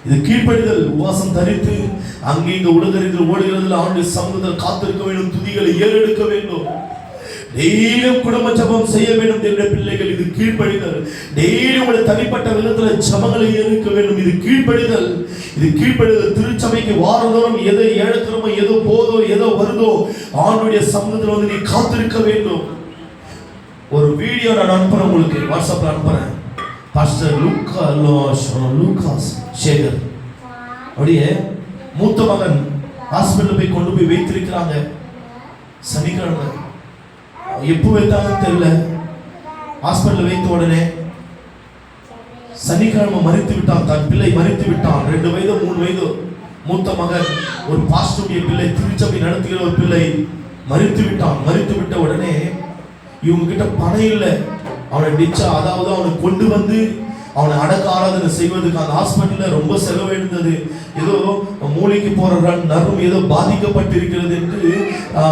இது கீழ்ப்படிதல். உபவாசம் தரித்து அங்கே இங்க உலகத்தில் ஓடுகிறதில் ஆண்டு சமூகத்தில் காத்திருக்க வேண்டும், துதிகளை ஏறெடுக்க வேண்டும். டெய்லியும் குடும்ப ஜெபம் செய்ய வேண்டும் தேவனுடைய பிள்ளைகள். இது கீழ்ப்படிதல். டெய்லியும் உங்களுடைய தனிப்பட்ட விதத்துல ஜெபங்களை இருக்க வேண்டும். இது கீழ்ப்படிதல். இது கீழ்ப்படிதல். திருச்சபைக்கு வாரந்தோறும் எது ஏழக்கிழமை எதோ போதோ ஏதோ வருதோ ஆண்டுடைய சமூகத்தில் வந்து நீ காத்திருக்க வேண்டும். ஒரு வீடியோ நான் அனுப்புறேன், உங்களுக்கு வாட்ஸ்அப்ல அனுப்புறேன். பாஸ்டர் லூகாஸ் சேகர் அப்படியே மூத்த மகன் ஹாஸ்பிட்டல் போய் கொண்டு போய் வைத்திருக்கிறாங்க. சனிக்கிழமை எப்போ வைத்தாங்கன்னு தெரியல. ஹாஸ்பிட்டல் வைத்த உடனே சனிக்கிழமை மறித்து விட்டான். தன் பிள்ளை மறித்து விட்டான். 2 வயது 3 வயது மூத்த மகன், ஒரு பாஸ்டருடைய பிள்ளை, திருச்சபை நடத்துகிற ஒரு பிள்ளை மறித்து விட்டான். மறித்து விட்ட உடனே இவங்க கிட்ட பணம் இல்லை. அவனை டிச்சா, அதாவது அவனை கொண்டு வந்து அவனை அடக்க ஆராதனை செய்வதற்கு அந்த ஹாஸ்பிட்டல்ல ரொம்ப செலவு இருந்தது. ஏதோ மூளைக்கு போற நரம் ஏதோ பாதிக்கப்பட்டிருக்கிறது என்று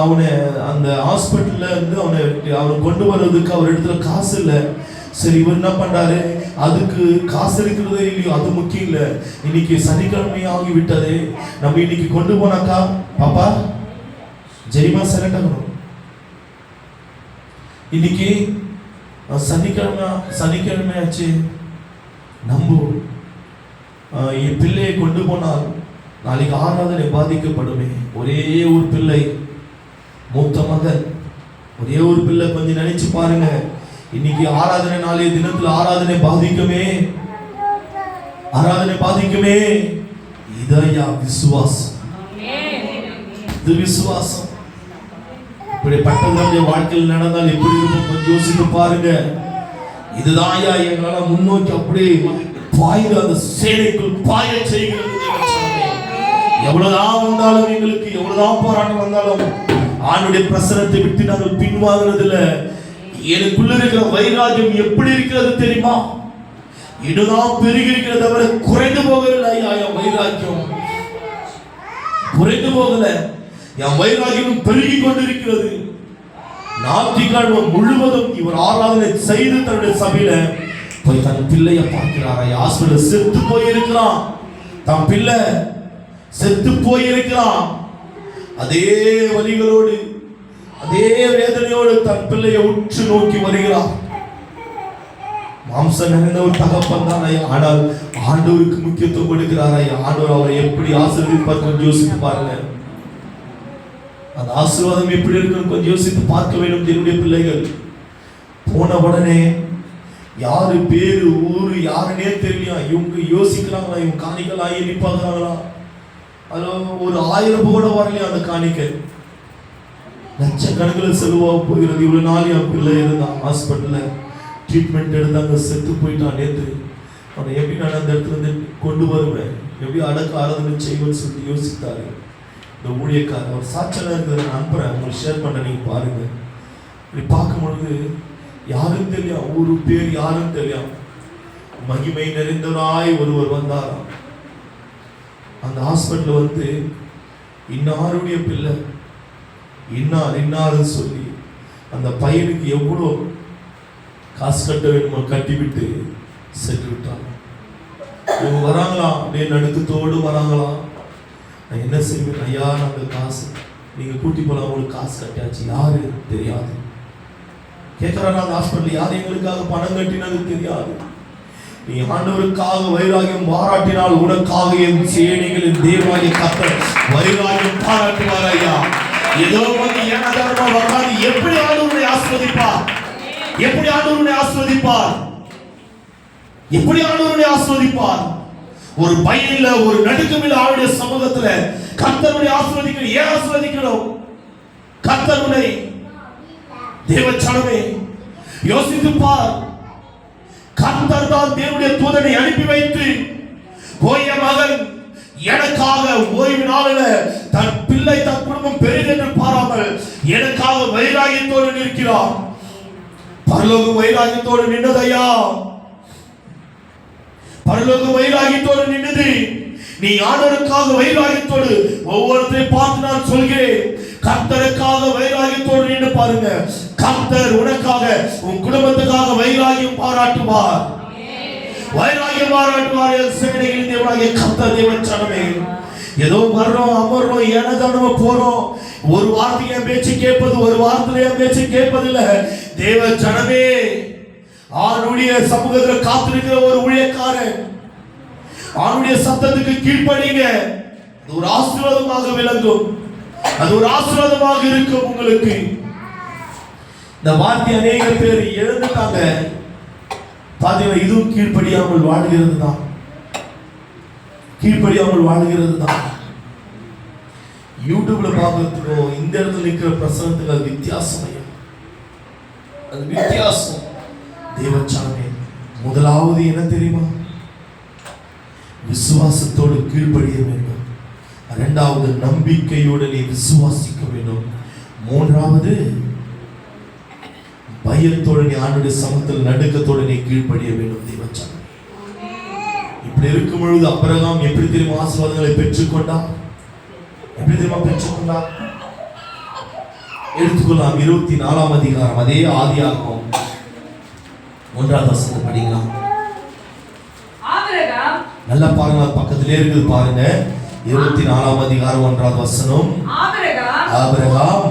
அவனை அந்த ஹாஸ்பிட்டல்ல இருந்து அவனை கொண்டு வர்றதுக்கு அவர் இடத்துல காசு இல்லை. சரி, இவர் என்ன பண்றாரு, அதுக்கு காசு இருக்கிறதே இல்லையோ அது முக்கியம் இல்லை, இன்னைக்கு சனிக்கிழமை ஆகி விட்டது, நம்ம இன்னைக்கு கொண்டு போனாக்கா பாப்பா ஜெயமா செலக்ட் ஆகணும். இன்னைக்கு சனிக்கிழமை ஆச்சு, நம்ம என் பிள்ளையை கொண்டு போனால் நாளைக்கு ஆராதனை பாதிக்கப்படுமே. ஒரே ஒரு பிள்ளை, மூத்த மகன், ஒரே ஒரு பிள்ளை. கொஞ்சம் நினைச்சு பாருங்க, இன்னைக்கு ஆராதனை நாளைய தினத்துல ஆராதனை பாதிக்குமே. இதையா விசுவாசம். இது விசுவாசம். இப்படிப்பட்டவர்களுடைய வாழ்க்கையில் நடந்தால் எப்படி இருக்கும் கொஞ்சம் யோசித்து பாருங்க. இதுதான் எங்களால முன்னோக்கி அப்படியே பாய்ந்து அந்த சேனைக்குள் பாய செய்கிறது. எவ்வளவுதான் வந்தாலும், எங்களுக்கு எவ்வளவுதான் போராட்டம் வந்தாலும் ஆண்டுடைய பிரசனத்தை விட்டு நாங்கள் பின்வாங்கிறதுல எனக்குள்ள இருக்கிற வைராகியம் எப்படி இருக்கிறது தெரியுமா? இதுதான் பெருகி இருக்கிறத தவிர குறைந்து போகவில்லை. என் வைராக்கியம் குறைந்து போகல, என் வைராகியம் பெருகி கொண்டிருக்கிறது. ஞாயிற்றுக்கிழமை முழுவதும் இவர் ஆராதனை செய்து தன்னுடைய சபையில போய் தன் பிள்ளைய பார்க்கிறார். ஹாஸ்பிட்டல் செத்து போயிருக்கிறான், தன் பிள்ளை செத்து போயிருக்கிறான். அதே வலிகளோடு அதே வேதனையோடு தன் பிள்ளையை உற்று நோக்கி வருகிறார். மாம்சம் நிறைந்த ஒரு தகப்பன் தான், ஆனால் ஆண்டவருக்கு முக்கியத்துவம் கொடுக்கிறார். ஆண்டவர் அவரை எப்படி ஆசீர்வதிப்பார் கொஞ்சம் யோசித்து பாருங்க. அந்த ஆசீர்வாதம் எப்படி இருக்குன்னு கொஞ்சம் யோசித்து பார்க்க வேண்டும். என்னுடைய பிள்ளைகள் போன உடனே யாரு பேரு ஊரு யாருன்னே தெரியலையா, இவங்க யோசிக்கிறாங்களா, இவங்க காணிக்கலாம் எண்ணி பார்க்கறாங்களா, அது ஒரு 1000 கூட வரலையா அந்த காணிக்கை, லட்சக்கணக்கில் செலவாக போகிறது. இவ்வளவு நாள் என் பிள்ளை இருந்தான் ஹாஸ்பிட்டல்ல ட்ரீட்மெண்ட் எடுத்தாங்க, செத்து போயிட்டான். நேற்று அவனை எப்படி நான் அந்த இடத்துல இருந்து கொண்டு வருவேன், எப்படி அடக்க ஆராதனை செய்வேன்னு சொல்லி யோசித்தாரு இந்த ஊழியக்காரர். அவர் சாட்சியாக இருக்கிறத நான் அனுப்புறேன், உங்களுக்கு ஷேர் பண்ண நீங்க பாருங்க. இப்படி பார்க்கும்பொழுது யாரும் தெரியும், ஊரு பேர் யாரும் தெரியும். மகிமை நிறைந்தவராய் ஒருவர் வந்தாராம். அந்த ஹாஸ்பிட்டல் வந்து இன்னாருடைய பிள்ளை இன்னாருன்னு சொல்லி அந்த பையனுக்கு எவ்வளோ காசு கட்ட வேணுமோ கட்டிவிட்டு சென்று விட்டாங்க. இவங்க வராங்களாம், அப்படியே நடுக்கத்தோடு வராங்களாம். நான் என்ன செய்வேன் ஐயா, நாங்கள் காசு நீங்கள் கூட்டி போகலாம், உங்களுக்கு காசு கட்டியாச்சு, யாரு தெரியாது. கேட்குறாங்க அந்த ஹாஸ்பிட்டல், யார் எங்களுக்காக பணம் கட்டினது தெரியாது. நீ ஆண்டவருக்காக வைராகியம் பாராட்டினால் உனக்காக என் சேனைகளின் தேவாலய கர்த்தர் வைராகியம் பாராட்டுவார் ஐயா. ஏதோ வந்து ஏனதாரமா வராது. எப்படி ஆண்டவரை ஆஸ்வதிப்பார், எப்படி ஆண்டவரை ஆஸ்வதிப்பார், எப்படி ஆண்டவரை ஆஸ்வதிப்பார். ஒரு பயம் இல்ல, ஒரு நடுக்கம் இல்ல. அவருடைய சமூகத்துல கர்த்தருடைய ஆஸ்வதிக்கணும். ஏன் ஆஸ்வதிக்கணும்? கர்த்தருடைய தேவச்சனமே யோசித்து பார். கர்த்தர் தான் தேவனுடைய தூதனை அனுப்பி வைத்து போய மகன் எனக்காக ஓய்வு நாளில் தன் பிள்ளை தன் குடும்பம் பெரிதென்று பாராமல் எனக்காக வைராகியத்தோடு நிற்கிறார். பரலோக வைராகியத்தோடு நின்றதையா, பரலோக வைராகியத்தோடு நின்றது. நீ ஆண்டவருக்காக வைராகியத்தோடு ஒவ்வொருத்தரை பார்த்து நான் சொல்கிறேன், கர்த்தருக்காக வைராகியத்தோடு நின்று பாருங்க. கர்த்தர் உனக்காக உன் குடும்பத்துக்காக வைராகியம் பாராட்டுவார், வைராகியம் பாராட்டுவார். சேனைகளின் தேவனாகிய கர்த்தர் தேவச்சனமே, ஏதோ வர்றோம் அமர்றோம் ஏனதானோ போறோம், ஒரு வார்த்தை என் பேச்சு கேட்பது, ஒரு வார்த்தை என் பேச்சு கேட்பதில்லை. தேவ ஜனமே, ஆணுடைய சமூகத்தில் காத்திருக்கிற ஒரு ஊழியக்காரன், ஆணுடைய சத்தத்துக்கு கீழ்ப்படிங்க. அது ஒரு ஆசீர்வாதமாக விளங்கும், அது ஒரு ஆசீர்வாதமாக இருக்கும் உங்களுக்கு. இந்த வார்த்தை அநேக பேர் எழுந்துட்டாங்க. பாத்தீங்கன்னா இதுவும் கீழ்ப்படியாமல் வாழ்கிறது தான், கீழ்ப்படியாமல் வாழ்கிறது தான். யூடியூப்ல பார்க்கறதுக்கும் இந்த இடத்துல நிற்கிற பிரசனத்துக்கு அது வித்தியாசம், அது வித்தியாசம். தேவச்சாமி, முதலாவது என்ன தெரியுமா? விசுவாசத்தோடு கீழ்ப்படிய வேண்டும். இரண்டாவது நம்பிக்கையோடு நீ விசுவாசிக்க வேண்டும். மூன்றாவது பயத்தோடு நீ ஆண்டுடைய சமூகத்தில் நடுக்கத்தோடு நீ கீழ்ப்படிய வேண்டும். தேவச்சாமி, இப்படி இருக்கும் பொழுது ஆபிரகாம் எப்படி தெரியுமா ஆசீர்வாதங்களை பெற்றுக்கொண்டார்? எப்படி தெரியுமா பெற்றுக்கொண்டார்? எடுத்துக்கொள்ளலாம். 24ஆம் அதிகாரம், அதே ஆதியாகமம் 1ஆம் வசனத்தை படிக்கலாம். ஆபிரகாம், நல்லா பாருங்க, பக்கத்திலே இருக்குது பாருங்க. 24ஆம் அதிகாரம் 1ஆம் வசனம். ஆபிரகாம்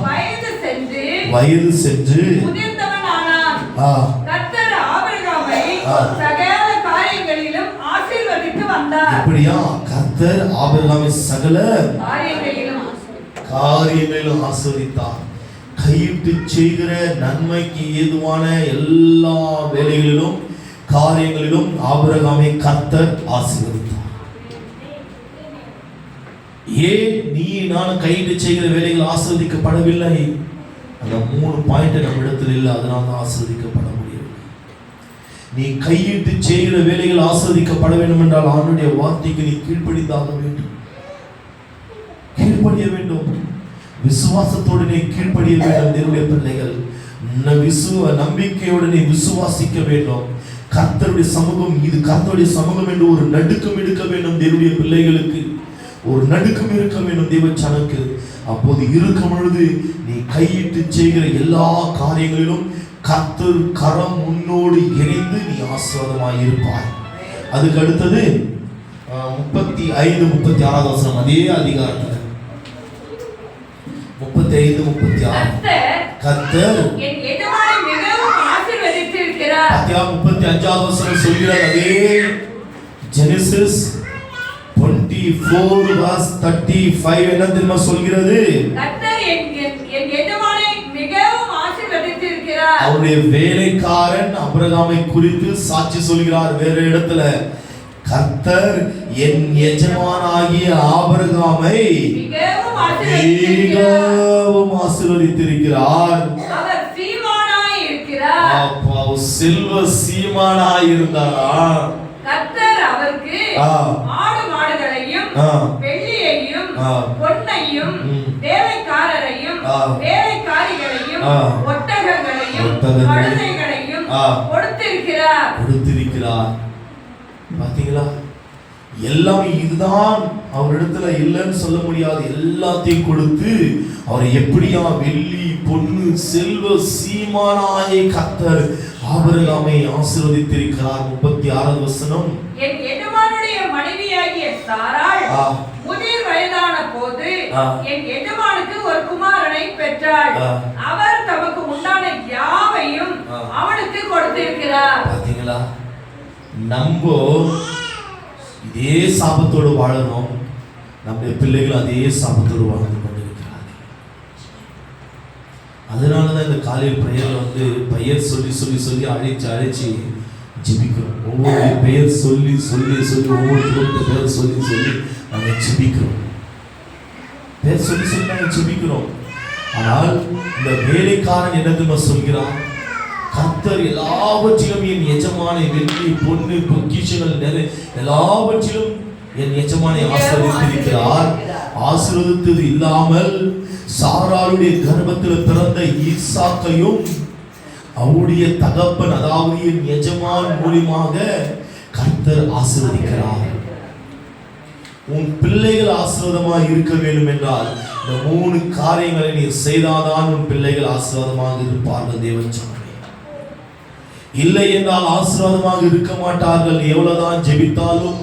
வயது சென்று முதிர்ந்தவனானான். கர்த்தர் ஆபிரகாமை சகல காரியங்களிலும் ஆசீர்வதித்து வந்தார். எப்படியா? கர்த்தர் ஆபிரகாமை சகல காரியங்களிலும் ஆசீர்வதித்தார். கையிட்டு செய்கிற நன்மைக்கு ஏதுவான எல்லா வேலைகளிலும் காரியங்களிலும் ஆபிரகாமை கர்த்தர் ஆசீர்வதித்தார். ஏன் நீ நான் கையிட்டு செய்கிற வேலைகள் ஆசீர்வதிக்கப்படவில்லை? அந்த 3 பாயிண்ட் நம்ம இடத்துல இல்லை, அதனால தான் ஆசீர்வதிக்கப்பட முடியவில்லை. நீ கையிட்டு செய்கிற வேலைகள் ஆசீர்வதிக்கப்பட வேண்டும் என்றால் அவனுடைய வார்த்தைக்கு நீ கீழ்ப்படிந்தாக வேண்டும், கீழ்ப்படிய வேண்டும். விசுவாசத்தோடு நீ கீழ்ப்படிய வேண்டும். தேவனுடைய பிள்ளைகள், நம்பிக்கையோடு நீ விசுவாசிக்க வேண்டும். கர்த்தருடைய சமூகம், இது கர்த்தருடைய சமூகம் என்று ஒரு நடுக்கம் எடுக்க வேண்டும். தேவனுடைய பிள்ளைகளுக்கு ஒரு நடுக்கம் இருக்க வேண்டும். தேவச்சனுக்கு அப்போது இருக்கும் பொழுது நீ கையிட்டு செய்கிற எல்லா காரியங்களிலும் கர்த்தர் கரம் முன்னோடு இணைந்து நீ ஆசீர்வாதமாய் இருப்பாய். அதுக்கு அடுத்தது 35 36 வசனம், அதே அதிகாரத்தில் 35 36. கர்த்தர் என் எஜமானை மிகவும் ஆசீர்வதித்திருக்கிறார். 35 வசனம் சொல்கிறார். அதே ஜெனசிஸ் 24 verse 35 என்ன தெரியுமா சொல்கிறது? கர்த்தர் என் எஜமானை மிகவும் ஆசீர்வதித்திருக்கிறார். அவருடைய வேலைக்காரன் ஆபிரகாமை குறித்து சாட்சி சொல்கிறார் வேற இடத்துல. கர்த்தர் என் எஜமானாகிய ஆபிரகாமை மிகவும் ஆசீர்வதித்திருக்கிறார். அவர் சீமானாய் இருக்கிறார். அப்பா, செல்வ சீமானாய் இருந்தாரா? கர்த்தர் அவருக்கு ஆடு மாடுகளையும் வெள்ளியையும் பொன்னையும் வேலைக்காரரையும் வேலைக்காரிகளையும் ஒட்டகங்களையும் கழுதைகளையும் கொடுத்திருக்கிறார். பாத்தீங்களா? எல்லாமே இதுதான் அவரிடத்துல இல்லைன்னு சொல்ல முடியாது. எல்லாத்தையும் கொடுத்து அவரை எப்படியா வெள்ளி பொன்னு செல்வ சீமானாய கர்த்தர் ஆபிரகாமை ஆசீர்வதித்திருக்கிறார். 36 வசனம். என் எஜமானுடைய மனைவியாகிய சாராள் முதிர் வயதான போது என் எஜமானுக்கு ஒரு குமாரனை பெற்றாள். அவர் தமக்கு உண்டான யாவையும் அவனுக்கு கொடுத்திருக்கிறார். பாத்தீங்களா? நம்ம இதே சாபத்தோடு வாழணும். நம்முடைய பிள்ளைகள் அதே சாபத்தோடு வாழ்ந்து கொண்டிருக்கிறார்கள். அதனாலதான் இந்த காலையில் பிரேயர் பெயர் சொல்லி அழைச்சு ஜெபிக்கிறோம். ஒவ்வொரு பெயர் சொல்லி ஒவ்வொரு குடும்பத்தை பெயர் சொல்லி நாங்கள் ஜெபிக்கிறோம். பெயர் சொல்லி நாங்கள் ஜெபிக்கிறோம். ஆனால் இந்த வேலைக்காரன் என்ன சொல்கிறான்? கர்த்தர் எல்லாவற்றிலும் என் எஜமானை வெள்ளி பொன்னு பொக்கிஷங்கள் எல்லாவற்றிலும் என் எஜமானை ஆசீர்வதித்திருக்கிறார். ஆசீர்வதித்தது இல்லாமல் சாராளுடைய கர்ப்பத்தில் பிறந்த ஈசாக்கையும் அவருடைய தகப்பன் அதாவது என் எஜமான் மூலமாக கர்த்தர் ஆசீர்வதிக்கிறார். உன் பிள்ளைகள் ஆசீர்வாதமாக இருக்க வேண்டும் என்றால் இந்த 3 காரியங்களை நீ செய்தாதான் உன் பிள்ளைகள் ஆசீர்வாதமாக இருப்பார்கள். தேவன் இல்லை என்றால் ஆசீர்வாதமாக இருக்க மாட்டார்கள். எவ்வளவுதான் ஜெபித்தாலும்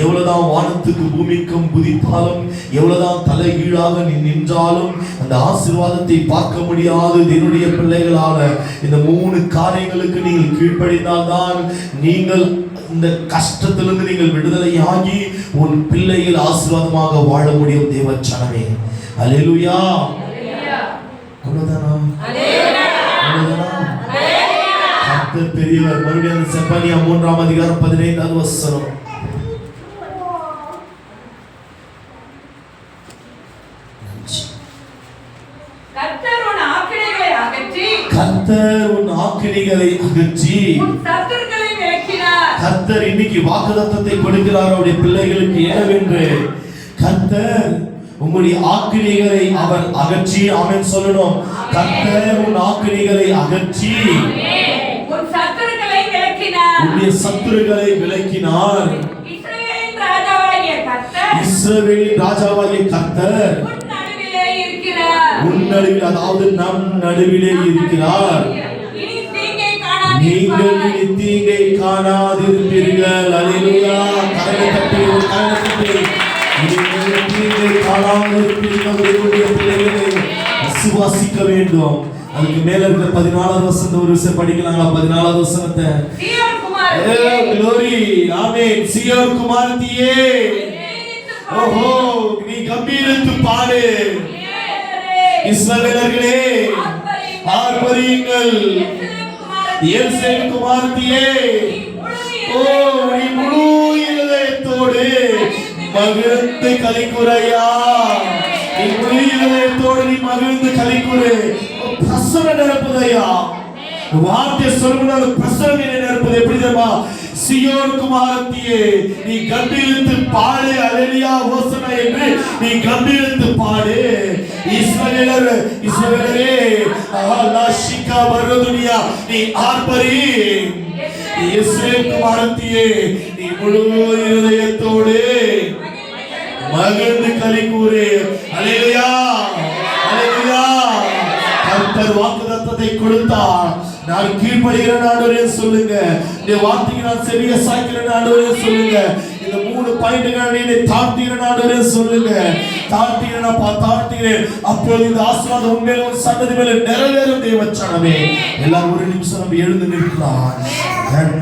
எவ்வளவுதான் வானத்துக்கு பூமிக்கும் குதித்தாலும், எவ்வளவுதான் தலைகீழாக நீ நின்றாலும் அந்த ஆசீர்வாதத்தை பார்க்க முடியாது. என்னுடைய பிள்ளைகளால இந்த 3 காரியங்களுக்கு நீங்கள் கீழ்ப்படிந்தால்தான் நீங்கள் இந்த கஷ்டத்திலிருந்து நீங்கள் விடுதலையாகி உன் பிள்ளைகள் ஆசீர்வாதமாக வாழ முடியும். தேவச்சனமே, அல்லேலூயா. அவ்வளவுதானா? கர்த்தர் பெரியவர். மறுபடியும் செப்பனியா 3ஆம் அதிகாரம் 15வது வசனம். கர்த்தர் உன் ஆக்கினைகளை அகற்றி உன் சத்துருக்களை விலக்கினார். கர்த்தர் இன்னைக்கு வாக்குத்தத்தத்தை கொடுக்கிறார் அவருடைய பிள்ளைகளுக்கு. ஏனென்று கர்த்தர் உங்களுடைய ஆக்கினைகளை அவர் அகற்றி, ஆமென் சொல்லணும். கர்த்தர் உன் ஆக்கினைகளை அகற்றி உன் சத்துருக்களை விலக்கினார். உன்னுடைய சத்துருக்களை விலக்கினார். இஸ்ரவேலின் ராஜாவாகிய கர்த்தர் உன் நடுவிலே இருக்கிறார். உன் நடுவில், அதாவது நம் நடுவிலே இருக்கிறார். இனி தீங்கை நீங்கள் காணாதிருப்பாய். இனி தீங்கை காணாதிருப்பீர்கள். அல்லேலூயா. கரங்களை தட்டி, ஒரு கரங்களை தட்டி. நீங்கள் தீங்கை காணாதிருப்பீர்கள். உங்களுடைய பிள்ளைகளை விசுவாசிக்க வேண்டும். அதுக்கு மேல இருக்க 14வது வசனத்தை ஒரு விஷயம் படிக்கலாங்களா? 14வது வசனத்தை. சீயோன் குமாரத்தியே, glory, ஆமென். சீயோன் குமாரத்தியே, ஓஹோ, நீ கம்பீரித்து பாடு. இஸ்ரவேலர்களே, ஆர்ப்பரியுங்கள். எருசலேம் குமாரத்தியே, ஓ, நீ முழு இதயத்தோடு மகிழ்ந்து களிக்குறையா. நீ முழு இதயத்தோடு நீ மகிழ்ந்து களிக்குறை. பிரசன்ன நிரப்புதையா. வார்த்தை சொல்லும்போது பிரசன்ன நிரப்புது. எப்படி தெரியுமா? சீயோன் குமாரத்தியே, நீ கம்பீரித்து பாடு. அல்லேலூயா, ஹோசன்னா என்று நீ கம்பீரித்து பாடு. இஸ்ரவேலரே, லாஷிகா வருதுனியா, நீ ஆர்ப்பரி. எருசலேம் குமாரத்தியே, நீ முழு இதயத்தோடு மகிழ்ந்து களிக்கூறு. அல்லேலூயா, அல்லேலூயா. கர்த்தர் வாக்குத்தத்தத்தை கொடுத்தார். நான் கீழ்ப்படுகிறேன் ஆண்டவரே சொல்லுங்க. இந்த வார்த்தைக்கு நான் செவிய சாய்க்கிறேன் ஆண்டவரே சொல்லுங்க. இந்த 3 பாயிண்ட்களை நீ தாழ்த்துகிறேன் ஆண்டவரே சொல்லுங்க. தாழ்த்துகிறேன். அப்பொழுது இந்த ஆசீர்வாதம் உண்மையிலே உன் சந்ததி மேலே நிறைவேறும். தேவச்சனமே, எல்லாரும் ஒரு நிமிஷம் நம்ம எழுந்து நிற்கலாம்.